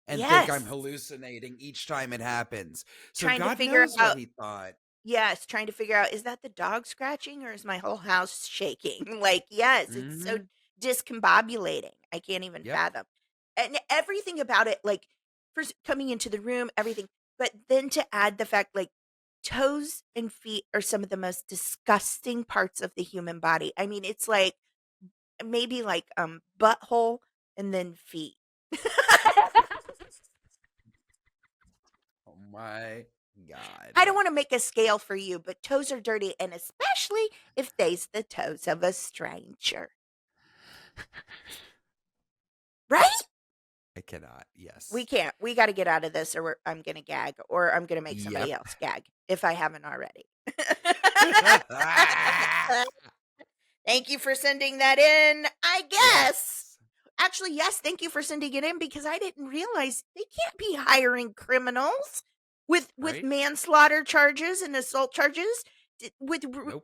and think Yes. I'm hallucinating each time it happens. So Trying to God figure knows out- what he thought. Yes, trying to figure out, is that the dog scratching or is my whole house shaking? Like, yes, it's so discombobulating. I can't even Yep. fathom. And everything about it, like, first coming into the room, everything. But then to add the fact, like, toes and feet are some of the most disgusting parts of the human body. I mean, it's like, maybe like butthole and then feet. Oh my God. I don't want to make a scale for you, but toes are dirty, and especially if they's the toes of a stranger. Right? I cannot. Yes. We can't. We got to get out of this, or I'm going to gag, or I'm going to make somebody Yep. else gag if I haven't already. Thank you for sending that in, I guess. Actually, yes, thank you for sending it in, because I didn't realize they can't be hiring criminals with Right? manslaughter charges and assault charges with Nope. room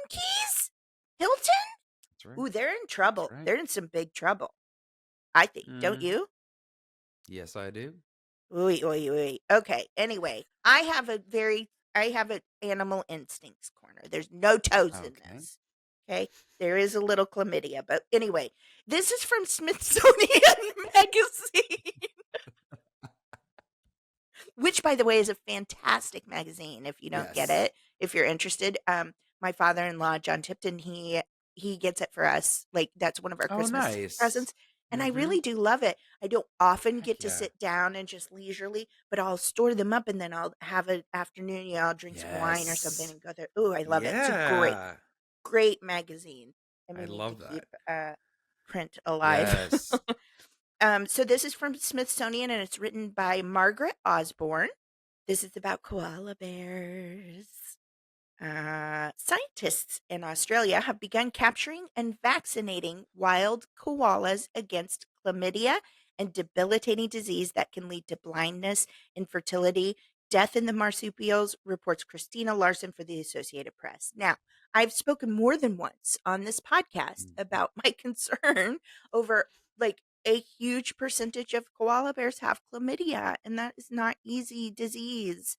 keys. Hilton? That's right. Ooh, they're in trouble. That's right. They're in some big trouble, I think. Don't Mhm. you? Yes, I do. Ooh. Okay. Anyway, I have an animal instincts corner. There's no toes in Okay. this. Okay. There is a little chlamydia, but anyway, this is from Smithsonian Magazine, which, by the way, is a fantastic magazine. If you don't get Yes. it, if you're interested, my father-in-law, John Tipton, he gets it for us. Like, that's one of our Oh, Christmas nice. presents. And I Mhm. really do love it. I don't often Heck get to yeah. sit down and just leisurely, but I'll store them up and then I'll have an afternoon. I'll drink some wine or something Yes. and go there. Ooh, I love it. It's a Yeah. great magazine. And we I need love to that. keep print alive. Yes. So this is from Smithsonian, and it's written by Margaret Osborne. This is about koala bears. Scientists in Australia have begun capturing and vaccinating wild koalas against chlamydia and debilitating disease that can lead to blindness, infertility, death in the marsupials, reports Christina Larson for the Associated Press. Now, I've spoken more than once on this podcast Mhm. about my concern over, like, a huge percentage of koala bears have chlamydia, and that is not easy disease.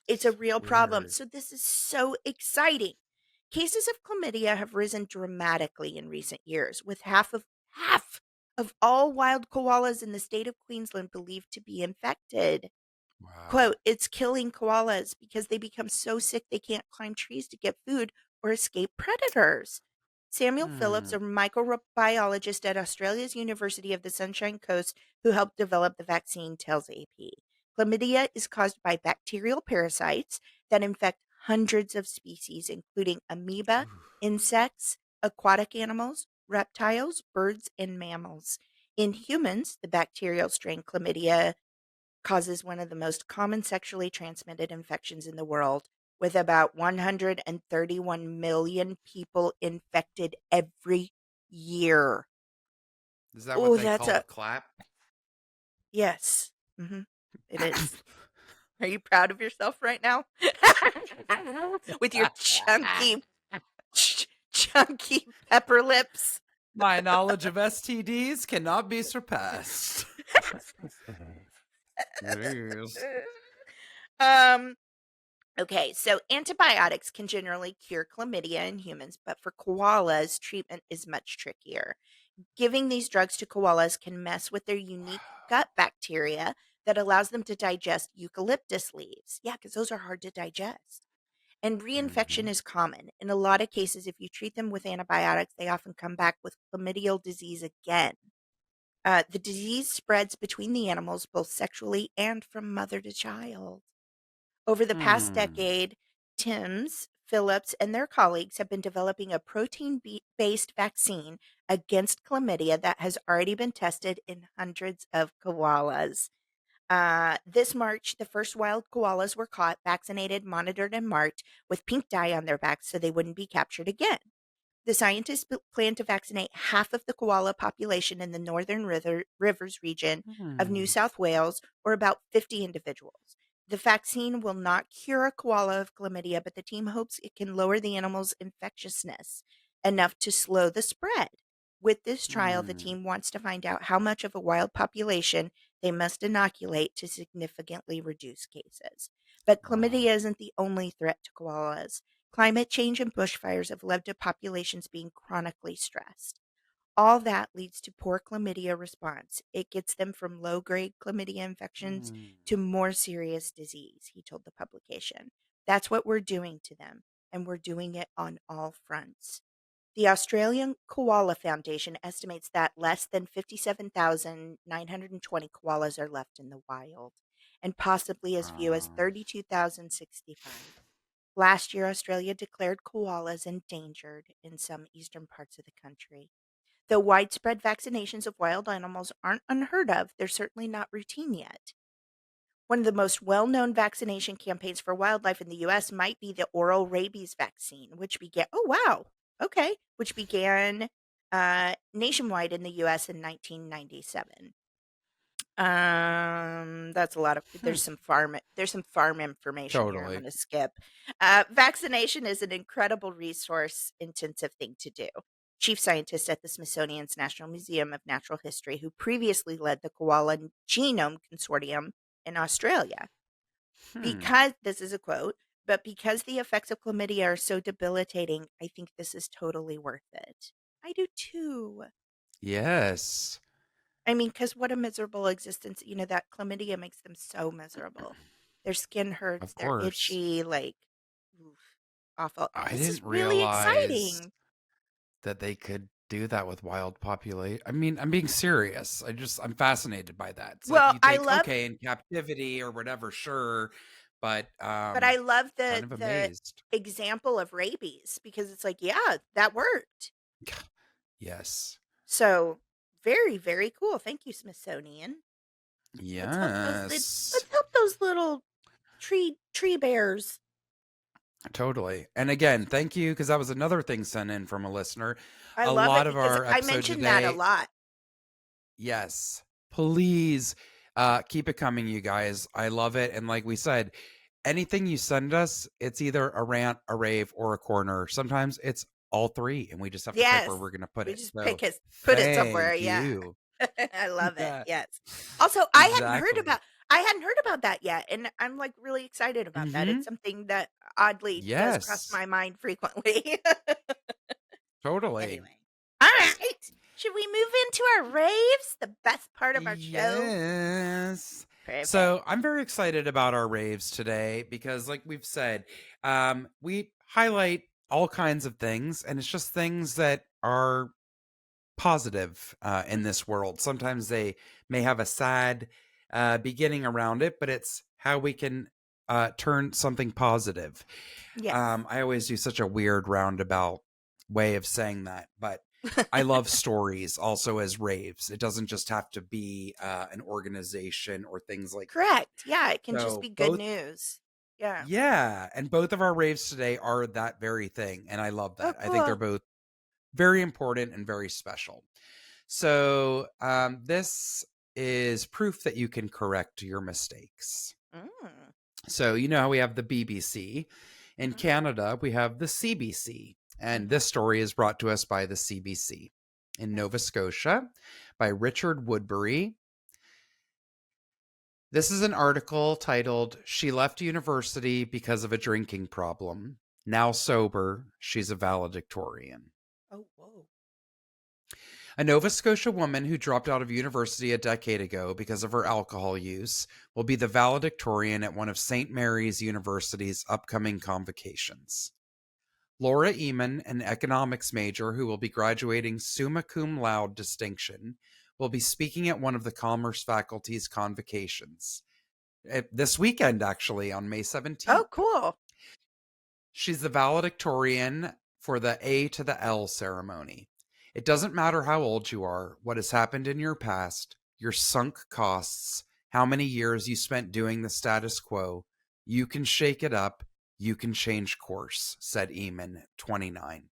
It's a real problem. Weird. So this is so exciting. Cases of chlamydia have risen dramatically in recent years, with half of all wild koalas in the state of Queensland believed to be infected. Wow. Quote, it's killing koalas because they become so sick they can't climb trees to get food or escape predators. Samuel Phillips, Hmm. a microbiologist at Australia's University of the Sunshine Coast who helped develop the vaccine, tells AP. Chlamydia is caused by bacterial parasites that infect hundreds of species, including amoeba, insects, aquatic animals, reptiles, birds, and mammals. In humans, the bacterial strain chlamydia causes one of the most common sexually transmitted infections in the world, with about 131 million people infected every year. Is that what Oh, they that's call a the clap? yes. It is. Are you proud of yourself right now? With your chunky pepper lips. My knowledge of STDs cannot be surpassed. Jeez. um Okay, so antibiotics can generally cure chlamydia in humans, but for koalas, treatment is much trickier. Giving these drugs to koalas can mess with their unique gut bacteria that allows them to digest eucalyptus leaves. Yeah, because those are hard to digest. And reinfection Mhm. is common. In a lot of cases, if you treat them with antibiotics, they often come back with chlamydial disease again. The disease spreads between the animals, both sexually and from mother to child. Over the past Hmm. decade, Timms, Phillips, and their colleagues have been developing a protein based vaccine against chlamydia that has already been tested in hundreds of koalas. This March, the first wild koalas were caught, vaccinated, monitored, and marked with pink dye on their backs so they wouldn't be captured again. The scientists plan to vaccinate half of the koala population in the northern rivers region of New Hmm. South Wales, or about 50 individuals. The vaccine will not cure a koala of chlamydia, but the team hopes it can lower the animal's infectiousness enough to slow the spread. With this trial, the Hmm. team wants to find out how much of a wild population they must inoculate to significantly reduce cases. But Wow. chlamydia isn't the only threat to koalas. Climate change and bushfires have led to populations being chronically stressed. All that leads to poor chlamydia response. It gets them from low grade chlamydia infections Hmm. to more serious disease, he told the publication. That's what we're doing to them, and we're doing it on all fronts. The Australian Koala Foundation estimates that less than 57,920 koalas are left in the wild, and possibly as few as Um, 32,065. Last year, Australia declared koalas endangered in some eastern parts of the country. Though widespread vaccinations of wild animals aren't unheard of, they're certainly not routine yet. One of the most well known vaccination campaigns for wildlife in the U.S. might be the oral rabies vaccine, which began, oh, wow, okay, which began nationwide in the U.S. in 1997. That's a lot of hmm. there's some farm information here I'm Totally. going to skip. Vaccination is an incredible resource intensive thing to do. Chief scientist at the Smithsonian's National Museum of Natural History, who previously led the Koala Genome Consortium in Australia. Hmm. Because this is a quote, but because the effects of chlamydia are so debilitating, I think this is totally worth it. I do too. Yes. I mean, because what a miserable existence. That chlamydia makes them so miserable. Their skin hurts, Of they're course. itchy, like, oof, awful. I This is didn't really realize exciting. that they could do that with wild population. I mean, I'm being serious. I'm fascinated by that. It's like Well, you I think, love, okay, in captivity or whatever, sure, but but I love kind the of the amazed. example of rabies because it's like, yeah, that worked. Yes. So very, very cool. Thank you, Smithsonian. Let's help those Yes. let's help those little tree bears. Totally. And again, thank you, because that was another thing sent in from a listener. I A love it lot of because our I episode mentioned that a today, lot. yes, please keep it coming, you guys. I love it. And like we said, anything you send us, it's either a rant, a rave, or a corner. Sometimes it's all three, and we just have to pick where Yes. we're going to put We it. just So put it somewhere, thank yeah. you. I love it. Yeah, Yes. Also, exactly. I hadn't heard about that yet, and I'm like really excited about that. Mm-hmm. It's something that oddly does cross Yes, my mind frequently. totally. Anyway. All right. Should we move into our raves? The best part of our show? Yes. Perfect. So I'm very excited about our raves today because, like we've said, we highlight all kinds of things, and it's just things that are positive in this world. Sometimes they may have a sad beginning around it, but it's how we can turn something positive. Yes. I always do such a weird roundabout way of saying that, but I love stories also as raves. It doesn't just have to be an organization or things like Correct. that. Yeah, it can just So be good news. Yeah. yeah, and both of our raves today are that very thing, and I love that. Oh, I think they're cool. both very important and very special. So this is proof that you can correct your mistakes. Mm. So you know how we have the BBC. In Mhm. Canada, we have the CBC. And Mhm. this story is brought to us by the CBC. In Nova Scotia, by Richard Woodbury. This is an article titled, "She Left University Because of a Drinking Problem. Now sober, she's a valedictorian." Oh, whoa. A Nova Scotia woman who dropped out of university a decade ago because of her alcohol use will be the valedictorian at one of St. Mary's University's upcoming convocations. Laura Eamon, an economics major who will be graduating summa cum laude distinction, will be speaking at one of the Commerce faculty's convocations. This weekend, actually, on May 17th. Oh, cool. She's the valedictorian for the A to the L ceremony. It doesn't matter how old you are, what has happened in your past, your sunk costs, how many years you spent doing the status quo. You can shake it up. You can change course, said Eamon, 29.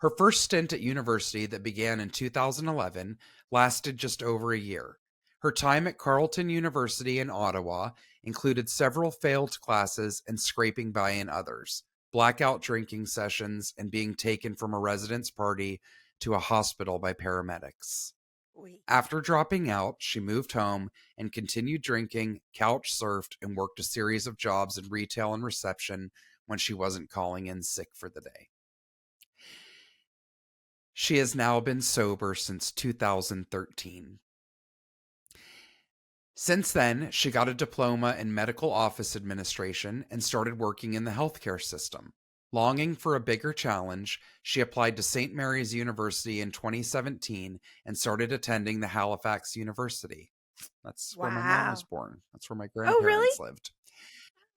Her first stint at university, that began in 2011, lasted just over a year. Her time at Carleton University in Ottawa included several failed classes and scraping by in others, blackout drinking sessions, and being taken from a residence party to a hospital by paramedics. Wait. After dropping out, she moved home and continued drinking, couch surfed, and worked a series of jobs in retail and reception when she wasn't calling in sick for the day. She has now been sober since 2013. Since then, she got a diploma in medical office administration and started working in the healthcare system. Longing for a bigger challenge, she applied to St. Mary's University in 2017 and started attending the Halifax University. That's where my mom was Wow. born. That's where my Oh, really? grandparents lived.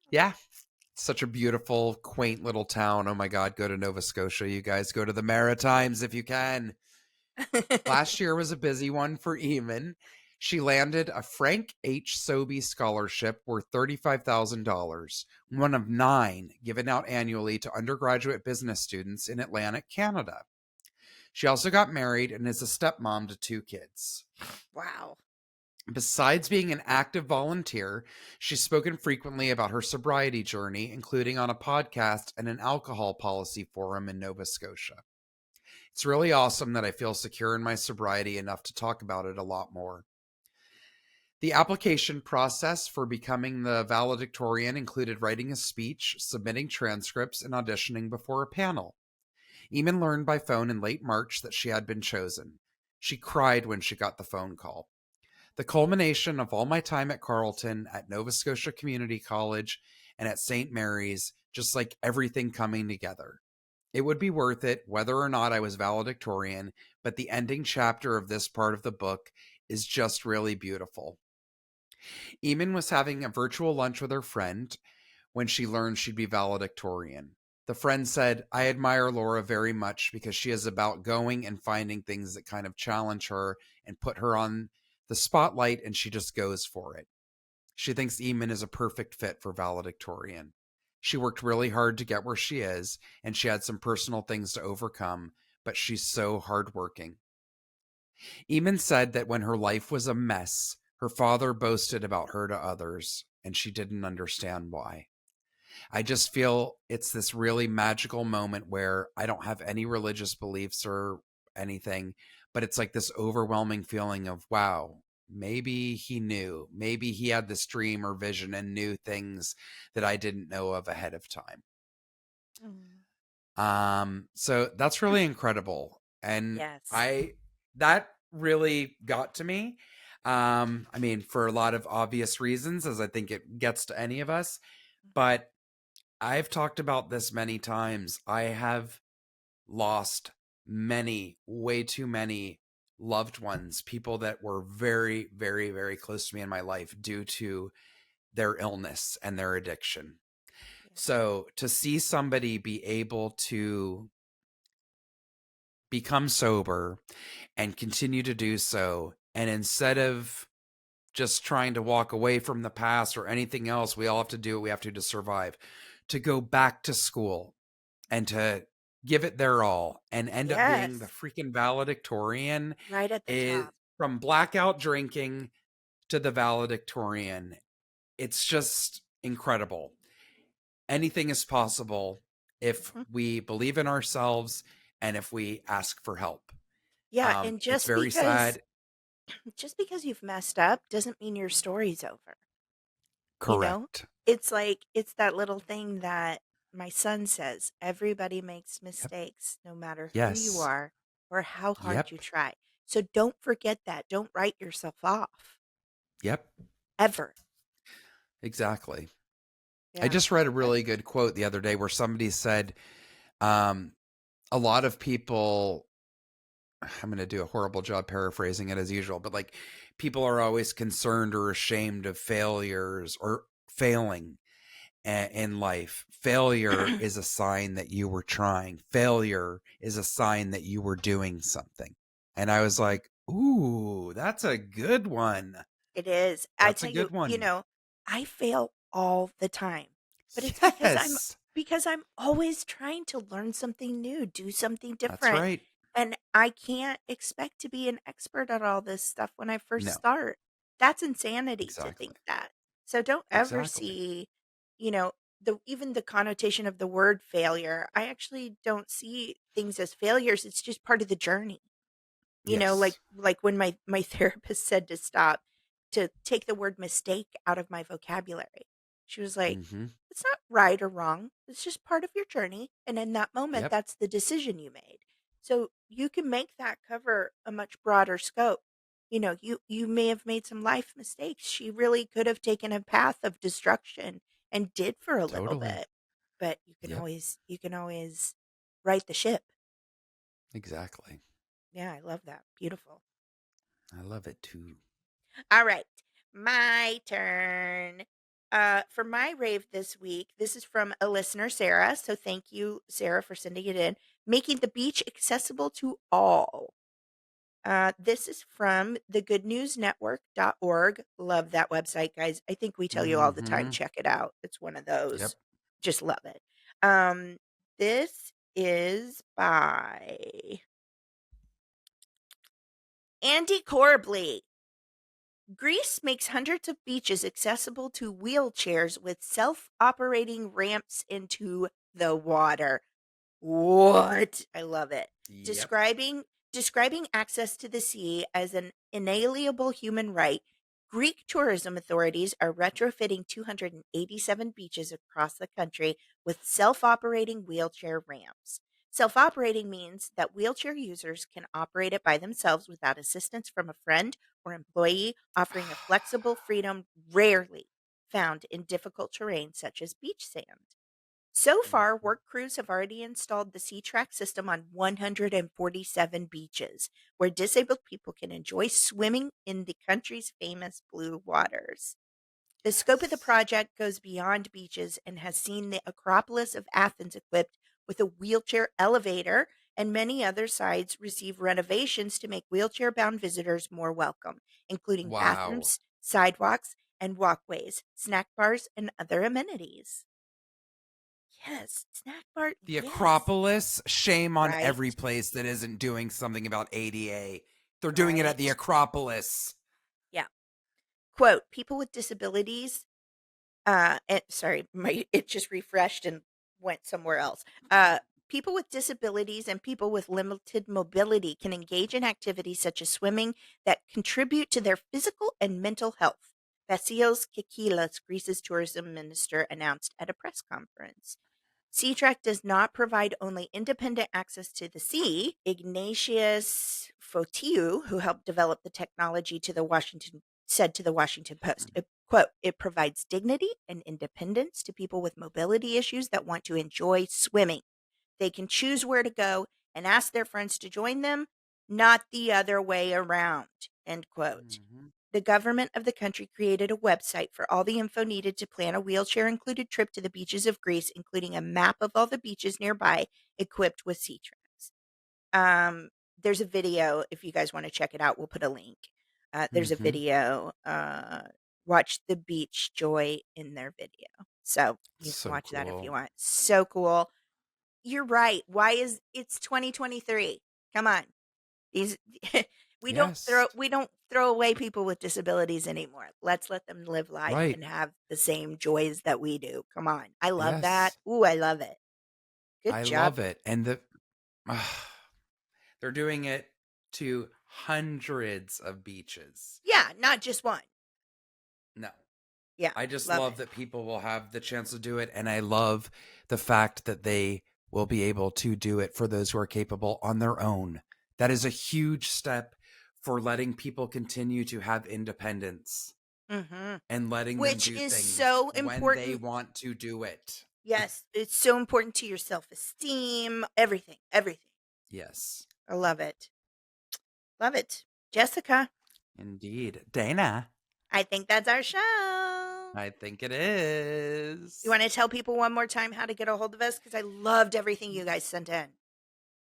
Yeah. Such a beautiful, quaint little town. Oh my God, go to Nova Scotia. You guys go to the Maritimes if you can. Last year was a busy one for Eamon. She landed a Frank H. Sobey scholarship worth $35,000, one of 9 given out annually to undergraduate business students in Atlantic Canada. She also got married and is a stepmom to 2 kids. Wow. Besides being an active volunteer, she's spoken frequently about her sobriety journey, including on a podcast and an alcohol policy forum in Nova Scotia. It's really awesome that I feel secure in my sobriety enough to talk about it a lot more. The application process for becoming the valedictorian included writing a speech, submitting transcripts, and auditioning before a panel. Eamon learned by phone in late March that she had been chosen. She cried when she got the phone call. The culmination of all my time at Carleton, at Nova Scotia Community College, and at St. Mary's, just like everything coming together. It would be worth it whether or not I was valedictorian, but the ending chapter of this part of the book is just really beautiful. Eamon was having a virtual lunch with her friend when she learned she'd be valedictorian. The friend said, "I admire Laura very much because she is about going and finding things that kind of challenge her and put her on the spotlight, and she just goes for it. She thinks Eamon is a perfect fit for valedictorian. She worked really hard to get where she is, and she had some personal things to overcome, but she's so hardworking." Eamon said that when her life was a mess, her father boasted about her to others, and she didn't understand why. I just feel it's this really magical moment where I don't have any religious beliefs or anything, but it's like this overwhelming feeling of, wow, maybe he knew. Maybe he had this dream or vision and knew things that I didn't know of ahead of time. So that's really incredible. And Yes. that really got to me. I mean, for a lot of obvious reasons, as I think it gets to any of us, but I've talked about this many times. I have lost many, way too many loved ones, people that were very, very, very close to me in my life due to their illness and their addiction. Yeah. So to see somebody be able to become sober and continue to do so, and instead of just trying to walk away from the past or anything else, we all have to do what we have to survive, to go back to school and to give it their all and end up being the Yes. freaking valedictorian Right at the is top. from blackout drinking to the valedictorian. It's just incredible. Anything is possible if Mhm. we believe in ourselves and if we ask for help. Yeah, and It's very sad. just because you've messed up doesn't mean your story's over. You know? Correct. It's that little thing that my son says, everybody makes Yep. mistakes no matter who you Yes. are or how hard you Yep. try. So don't forget that. Don't write yourself off Yep. ever. Exactly. I Yeah. just read a really good quote the other day where somebody said, um, a lot of people, I'm going to do a horrible job paraphrasing it as usual, but like people are always concerned or ashamed of failures or failing in life. Failure is a sign that you were trying. Failure is a sign that you were doing something. And I was like, ooh, that's a good one. It is. I That's a tell good you, one. I fail all the time. But it's Yes, because I'm always trying to learn something new, do something that's different. right. And I can't expect to be an expert at all this stuff when I first No, start. That's insanity to exactly. think that. So don't ever Exactly. see, you know, even the connotation of the word failure. I actually don't see things as failures. It's just part of the journey. Yes. Like when my therapist said to stop, to take the word mistake out of my vocabulary. She was like, Mm-hmm. "It's not right or wrong. It's just part of your journey, and in that moment, Yep. that's the decision you made. So you can make that cover a much broader scope. You may have made some life mistakes. She really could have taken a path of destruction and did for a little Totally. bit, but Yep. you can always right the ship. Exactly. Yeah, I love that. Beautiful. I love it too. All right, my turn. For my rave this week, this is from a listener, Sarah. So thank you, Sarah, for sending it in. Making the beach accessible to all. This is from thegoodnewsnetwork.org. Love that website, guys. I think we tell you all the time, Mm-hmm. check it out. It's one of Yep. those. Just love it. Um, this is by Andy Corbly. Greece makes hundreds of beaches accessible to wheelchairs with self-operating ramps into the water. What? I love it. Yep. Describing access to the sea as an inalienable human right, Greek tourism authorities are retrofitting 287 beaches across the country with self-operating wheelchair ramps. Self-operating means that wheelchair users can operate it by themselves without assistance from a friend or employee, offering a flexible freedom rarely found in difficult terrain such as beach sand. So far, Mhm. work crews have already installed the C-Track system on 147 beaches, where disabled people can enjoy swimming in the country's famous blue waters. The scope of the Yes. project goes beyond beaches and has seen the Acropolis of Athens equipped with a wheelchair elevator, and many other sites receive renovations to make wheelchair bound visitors more welcome, including Wow. bathrooms, sidewalks, and walkways, snack bars, and other amenities. Yes, snack bar, The yes. Acropolis, shame on every Right, place that isn't doing something about ADA. They're doing it at the right. Acropolis. Yeah. Quote, people with disabilities, sorry, my it just refreshed and went somewhere else. People with disabilities and people with limited mobility can engage in activities such as swimming that contribute to their physical and mental health. Vasilis Kikilas, Greece's tourism minister, announced at a press conference. SeaTrack does not provide only independent access to the sea. Ignatius Fotiu, who helped develop the technology, said to the Washington Post, Quote, it provides dignity and independence to people with mobility issues that want to enjoy swimming. They can choose where to go and ask their friends to join them, not the other way around, end quote. The government of the country created a website for all the info needed to plan a wheelchair-included trip to the beaches of Greece, including a map of all the beaches nearby equipped with sea tracks. There's a video. If you guys want to check it out, we'll put a link. There's a video. Watch the beach joy in their video. So you can watch that if you want. So cool. You're right. Why is it's 2023? Come on. These we don't throw away people with disabilities anymore. Let's let them live life and have the same joys that we do. Come on. I love that. Ooh, I love it. Good job. I love it. And they're doing it to hundreds of beaches. Yeah, not just one. No. Yeah. I just love that people will have the chance to do it. And I love the fact that they will be able to do it for those who are capable on their own. That is a huge step for letting people continue to have independence and letting them do things so important when they want to do it. Yes, it's so important to your self-esteem, everything. Yes. I love it. Love it. Jessica. Indeed. Dana. I think that's our show. I think it is. You want to tell people one more time how to get a hold of us? Because I loved everything you guys sent in.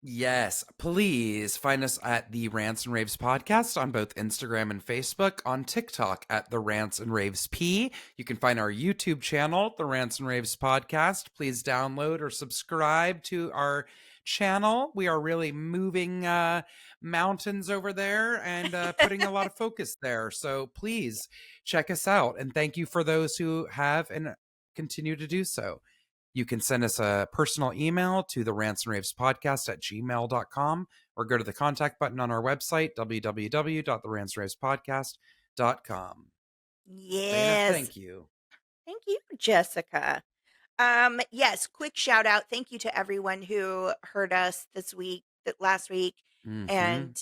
Yes, please find us at the Rants and Raves podcast on both Instagram and Facebook, on TikTok at the Rants and Raves P. You can find our YouTube channel, the Rants and Raves podcast. Please download or subscribe to our channel. We are really moving mountains over there and putting a lot of focus there. So please check us out. And thank you for those who have and continue to do so. You can send us a personal email to the Rants and Raves podcast at gmail.com or go to the contact button on our website, www.therantsandravespodcast.com. Yes. Dana, thank you. Thank you, Jessica. Yes, quick shout out. Thank you to everyone who heard us last week and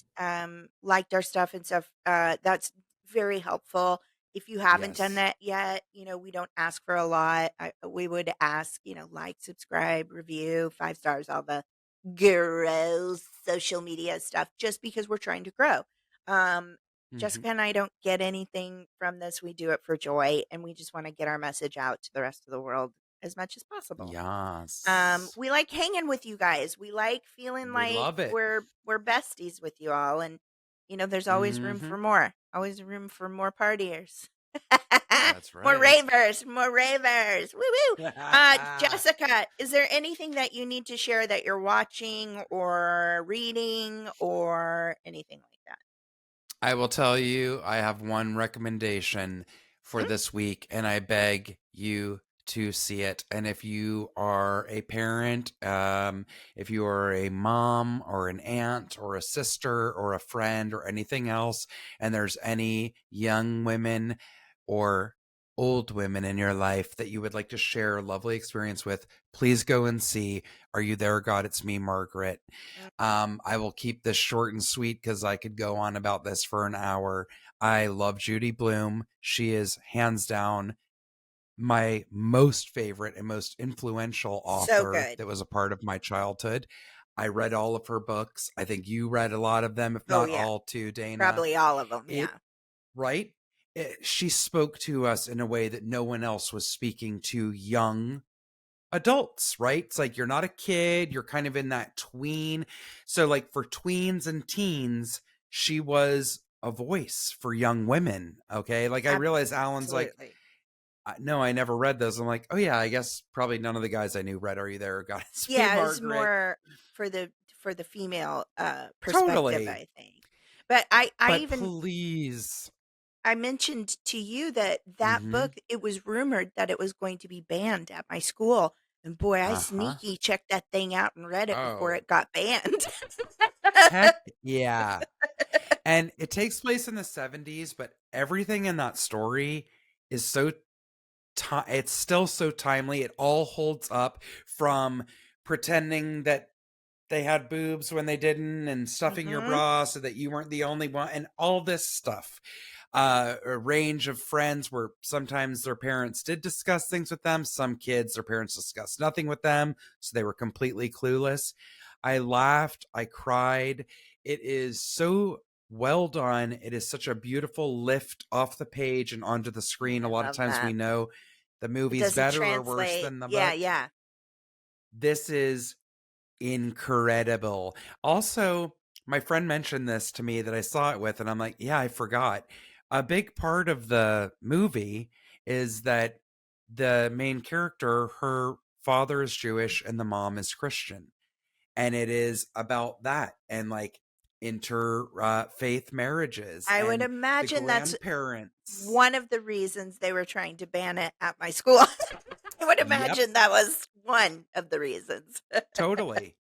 liked our stuff and stuff. That's very helpful. If you haven't done that yet, we don't ask for a lot. We would ask, like, subscribe, review, 5 stars, all the gross social media stuff, just because we're trying to grow. Jessica and I don't get anything from this. We do it for joy, and we just want to get our message out to the rest of the world as much as possible. Yes. We like hanging with you guys. We like feeling like we're besties with you all, and there's always room for more. Always room for more partiers. That's right. More ravers. Woo woo. Jessica, is there anything that you need to share that you're watching or reading or anything like that? I will tell you, I have one recommendation for this week, and I beg you to see it. And if you are a parent, if you are a mom or an aunt or a sister or a friend or anything else, and there's any young women or old women in your life that you would like to share a lovely experience with, please go and see Are You There, God? It's Me, Margaret. I will keep this short and sweet because I could go on about this for an hour. I love Judy Blume. She is hands down my most favorite and most influential author that was a part of my childhood. I read all of her books. I think you read a lot of them, if not all too, Dana. Probably all of them, Right? She spoke to us in a way that no one else was speaking to young adults, right? It's like you're not a kid. You're kind of in that tween. So like for tweens and teens, she was a voice for young women, okay? Like I realized Alan's like, no, I never read those. I'm like, oh yeah, I guess probably none of the guys I knew read Are You There, God? It's Me, Margaret. It's more for the female perspective, I think. But I mentioned to you that book, it was rumored that it was going to be banned at my school. And boy, I sneaky checked that thing out and read it before it got banned. Heck yeah. And it takes place in the 70s, but everything in that story is it's still so timely. It all holds up, from pretending that they had boobs when they didn't and stuffing your bra so that you weren't the only one and all this stuff. a range of friends where sometimes their parents did discuss things with them. Some kids, their parents discussed nothing with them, so they were completely clueless. I laughed, I cried. It is so well done. It is such a beautiful lift off the page and onto the screen. I A lot of love times we that. know the It movie's doesn't better or worse translate. than the Yeah, book. yeah. This is incredible. Also, my friend mentioned this to me that I saw it with, and I'm like, yeah, I forgot. A big part of the movie is that the main character, her father is Jewish and the mom is Christian. And it is about that and like faith marriages I would and the imagine that's grandparents. one of the reasons they were trying to ban it at my school. I would Yep, imagine that was one of the reasons. totally.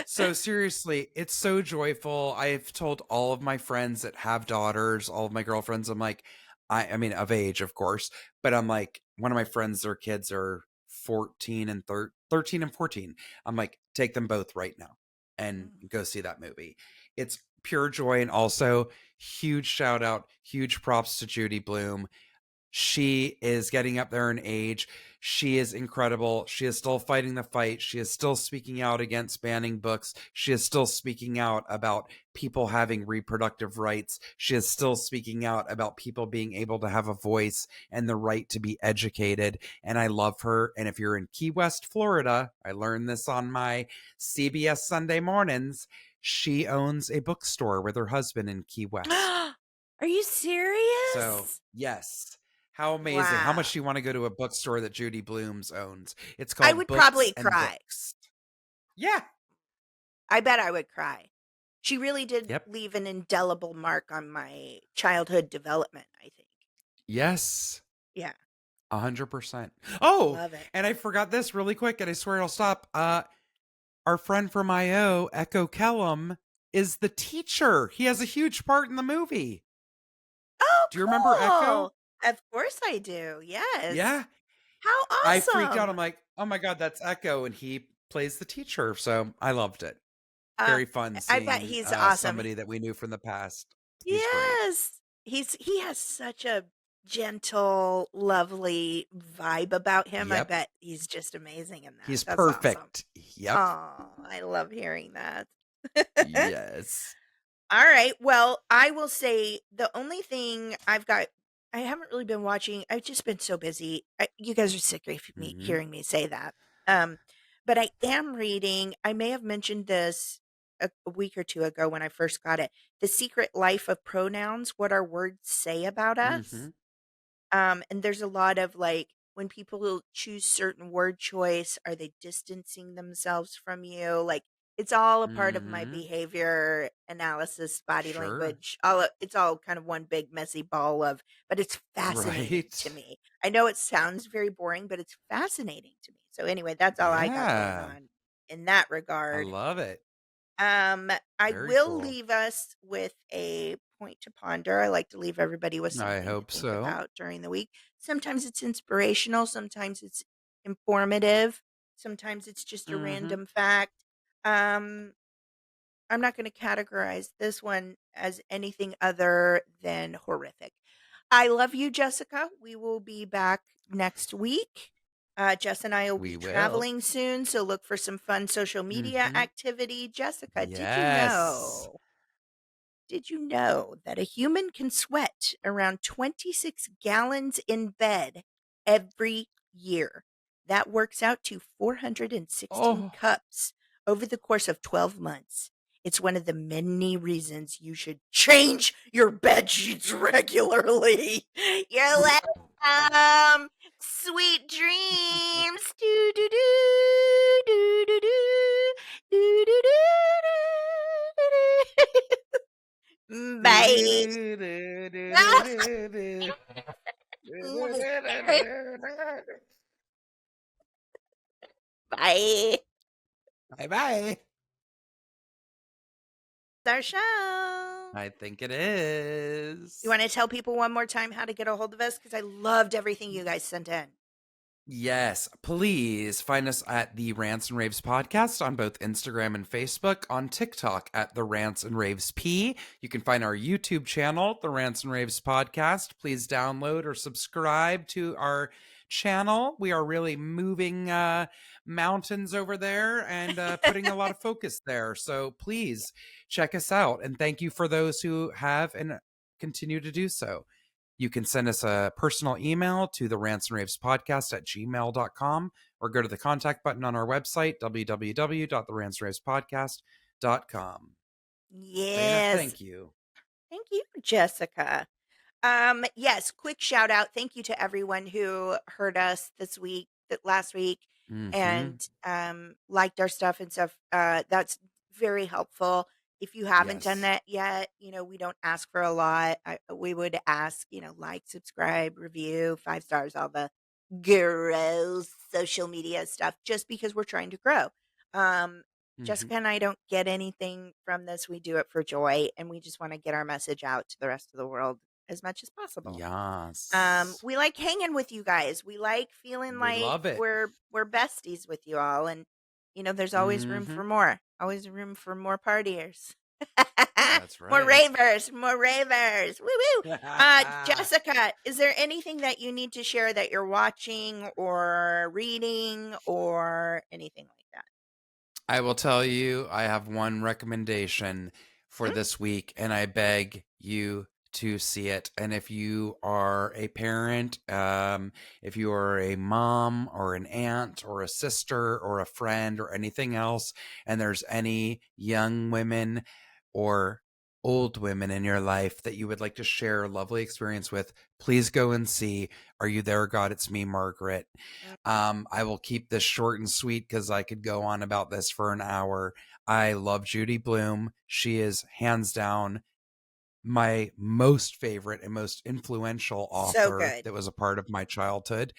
So seriously, it's so joyful. I've told all of my friends that have daughters, all of my girlfriends, I'm like, I mean, of age, of course, but I'm like, one of my friends, their kids are 14 and 13 and 14. I'm like, take them both right now and go see that movie. It's pure joy. And also huge shout out, huge props to Judy Blume. She is getting up there in age. She is incredible. She is still fighting the fight. She is still speaking out against banning books. She is still speaking out about people having reproductive rights. She is still speaking out about people being able to have a voice and the right to be educated. And I love her. And if you're in Key West, Florida, I learned this on my CBS Sunday mornings. She owns a bookstore with her husband in Key West. Are you So, serious? yes. How amazing. How much Wow. do you want to go to a bookstore that Judy Blume's owns? It's I called would Books probably and cry. Books. Yeah. I bet I would cry. She really did Yep. leave an indelible mark on my childhood development, I think. Yes. Yeah, 100%. Oh, love it. and I forgot this really quick, and I swear I'll stop. Our friend from IO, Echo Kellum, is the teacher. He has a huge part in the movie. Oh, Do you remember Echo? cool. Of course I do. Yes. Yeah. How I freaked out. awesome. I'm like, oh my God, that's Echo. And he plays the teacher. So I loved it. Uh, Very fun I bet seeing he's awesome. somebody that we knew from the past. He's great. Yes. He has such a gentle, lovely vibe about him. I Yep. bet he's just amazing in that. He's That's awesome. perfect. Yep. Oh, I love hearing that. Yes. All right. Well, I will say the only thing I haven't really been watching. I've just been so busy. You guys are sick of me Hmm. hearing me say that. But I am reading. I may have mentioned this a week or two ago when I first got it. The Secret Life of Pronouns: What Our Words Say About Hmm. Us. And there's a lot of like when people choose certain word choice, are they distancing themselves from you? Like it's all a part of my Hmm. behavior analysis, body Sure. language. It's all kind of one big messy ball of, but it's fascinating to Right. me. I know it sounds very boring, but it's fascinating to me. So anyway, that's all I got going Yeah. on in that I regard. love it. I Very will cool. leave us with a point to ponder. I like to leave everybody with I something to hope think so. about during the week. Sometimes it's inspirational, sometimes it's informative, sometimes it's just a Hmm. random fact. Um, I'm not going to categorize this one as anything other than horrific. I love you, Jessica. We will be back next week. Jess and I will We be will. traveling soon, so look for some fun social media Hmm. activity. Jessica, Yes. did you know that a human can sweat around 26 gallons in bed every year? That works out to 416 Oh. cups over the course of 12 months. It's one of the many reasons you should change your bed sheets regularly. You're welcome. Sweet dreams. Do do do do do do do do do do. Bye. Bye. Bye bye. Our show. I think it You is. want to tell people one more time how to get a hold of us? Because I loved everything you guys sent in. Yes, please find us at the Rants and Raves podcast on both Instagram and Facebook, on TikTok at the Rants and Raves P. You can find our YouTube channel, the Rants and Raves podcast. Please download or subscribe to our channel. We are really moving mountains over there and putting a lot of focus there. So please check us out. And thank you for those who have and continue to do so. You can send us a personal email to the Rants and Raves podcast at gmail.com or go to the contact button on our website, www.therantsandravespodcast.com. Dana, Yes. thank you. Thank you, Jessica. Yes, quick shout out. Thank you to everyone who heard us last week, and liked our stuff and stuff. That's very helpful. If you haven't done that yet, we don't ask for a lot. We would ask, like, subscribe, review, 5 stars, all the gross social media stuff, just because we're trying to grow. Jessica and I don't get anything from this. We do it for joy, and we just want to get our message out to the rest of the world as much as possible. Yes. We like hanging with you guys. We like feeling like love it. we're besties with you all, and there's always room for more. Always room for more partiers. That's right. More ravers. Woo woo. Jessica, is there anything that you need to share that you're watching or reading or anything like that? I will tell you, I have one recommendation for this week, and I beg you to see it. And if you are a parent, if you are a mom or an aunt or a sister or a friend or anything else, and there's any young women or old women in your life that you would like to share a lovely experience with, please go and see Are You There, God? It's Me, Margaret. I will keep this short and sweet because I could go on about this for an hour. I love Judy Blume. She is hands down my most favorite and most influential author that was a part of my childhood.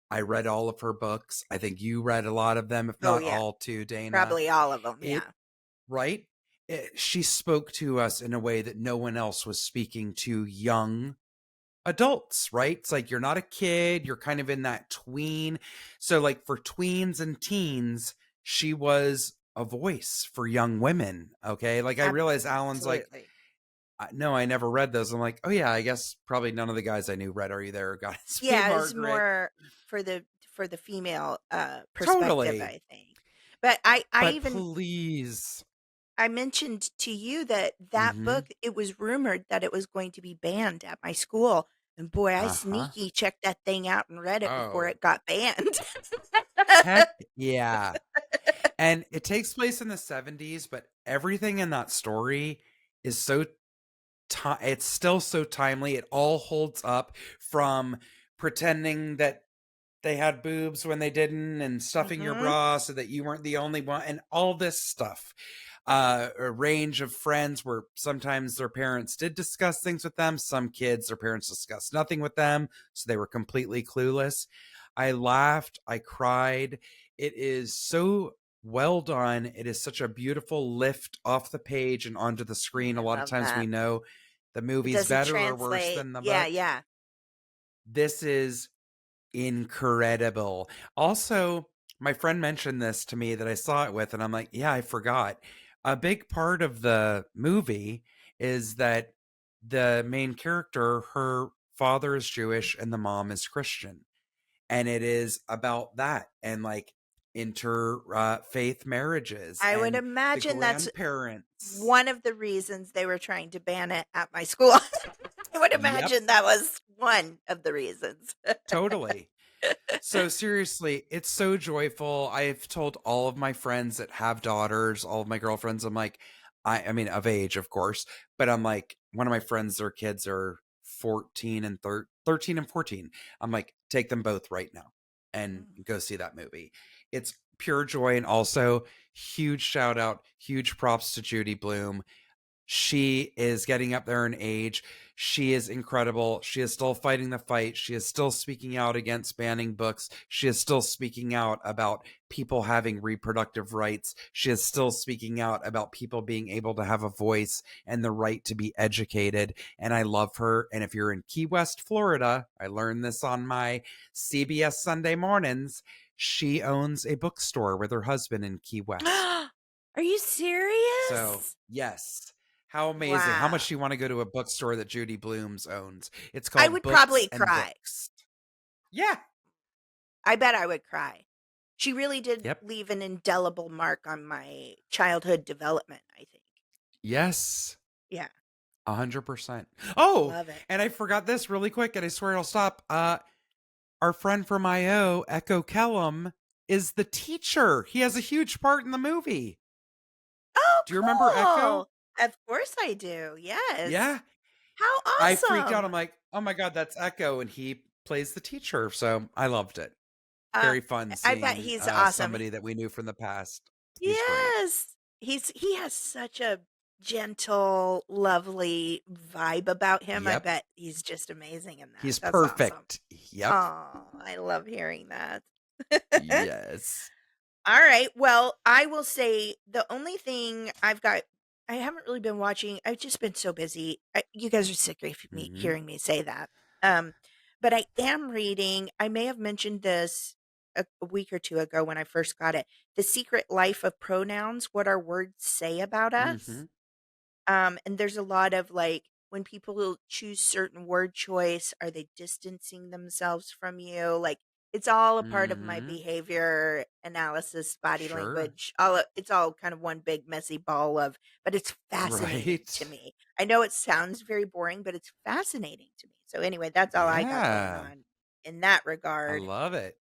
I read all of her books. I think you read a lot of them, if not all too, Dana. Probably all of them, yeah. Right? She spoke to us in a way that no one else was speaking to young adults, right? It's like you're not a kid, you're kind of in that tween. So like for tweens and teens, she was a voice for young women, okay? Like I realized Alan's like, no, I never read those. I'm like, oh yeah, I guess probably none of the guys I knew read Are You There, God? It's Me, Margaret. It's more for the female perspective, I think. But please, I mentioned to you that book, it was rumored that it was going to be banned at my school. And boy, I sneaky checked that thing out and read it before it got banned. Heck yeah. And it takes place in the 70s, but everything in that story is so it's still so timely. It all holds up, from pretending that they had boobs when they didn't and stuffing your bra so that you weren't the only one and all this stuff. A range of friends where sometimes their parents did discuss things with them. Some kids, their parents discussed nothing with them, so they were completely clueless. I laughed. I cried. It is so well done. It is such a beautiful lift off the page and onto the screen. A lot of times we know the movie's better or worse than the book. Yeah. This is incredible. Also, my friend mentioned this to me that I saw it with, and I'm like, yeah, I forgot. A big part of the movie is that the main character, her father is Jewish and the mom is Christian. And it is about that and like interfaith marriages. I would imagine that's one of the reasons they were trying to ban it at my school. I would imagine that was one of the reasons. Totally. So seriously, it's so joyful. I've told all of my friends that have daughters, all of my girlfriends, I'm like, I mean, of age, of course, but I'm like, one of my friends, their kids are 13 and 14. I'm like, take them both right now and go see that movie. It's pure joy. And also huge shout out, huge props to Judy Blume. She is getting up there in age. She is incredible. She is still fighting the fight. She is still speaking out against banning books. She is still speaking out about people having reproductive rights. She is still speaking out about people being able to have a voice and the right to be educated. And I love her. And if you're in Key West, Florida, I learned this on my CBS Sunday mornings. She owns a bookstore with her husband in Key West. Are you serious? So, yes. How amazing. How Wow. much do you want to go to a bookstore that Judy Blumes owns? It's called I would Books probably and cry. Books. Yeah. I bet I would cry. She really did Yep. leave an indelible mark on my childhood development, I think. Yes. Yeah. 100%. Oh, Love it. and I forgot this really quick, and I swear I'll stop. Our friend from IO, Echo Kellum, is the teacher. He has a huge part in the movie. Oh, Do you remember Echo? cool. Of course I do. Yes. Yeah. How I freaked out. awesome. I'm like, oh my God, that's Echo. And he plays the teacher. So I loved it. Very fun I bet seeing he's awesome. somebody that we knew from the past. He's great. Yes. He has such a gentle, lovely vibe about him. I Yep. bet he's just amazing in that. He's That's awesome. perfect. Yep. Oh, I love hearing that. Yes. All right. Well, I will say the only thing I haven't really been watching. I've just been so busy. You guys are sick of me Mhm. hearing me say that. But I am reading. I may have mentioned this a week or two ago when I first got it. The Secret Life of Pronouns: What Our Words Say About Us. Mhm. And there's a lot of like when people choose certain word choice, are they distancing themselves from you? Like it's all a part of my Mhm. behavior analysis, body Sure. language. It's all kind of one big messy ball of, but it's fascinating to Right. me. I know it sounds very boring, but it's fascinating to me. So anyway, that's all I got going Yeah. on in that I regard. love it.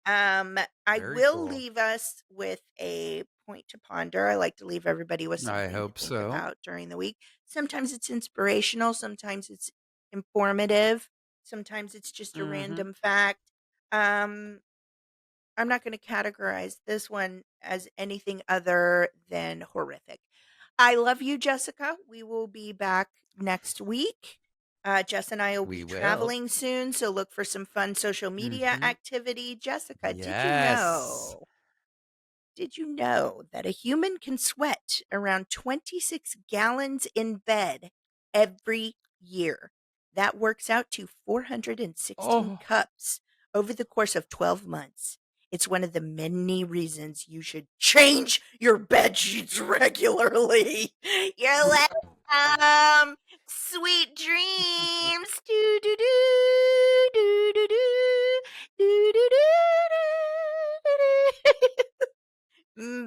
I Very will cool. leave us with a point to ponder. I like to leave everybody with I something to hope think so. about during the week. Sometimes it's inspirational, sometimes it's informative, sometimes it's just a Mhm. random fact. I'm not going to categorize this one as anything other than horrific. I love you, Jessica. We will be back next week. Jess and I will We be will. traveling soon, so look for some fun social media Mhm. activity. Jessica, Yes. did you know that a human can sweat around 26 gallons in bed every year? That works out to 416 Oh. cups over the course of 12 months. It's one of the many reasons you should change your bed sheets regularly. You're welcome. Sweet dreams. Do do do do do do do do do.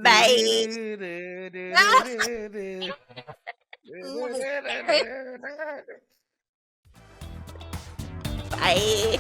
Bye. Bye.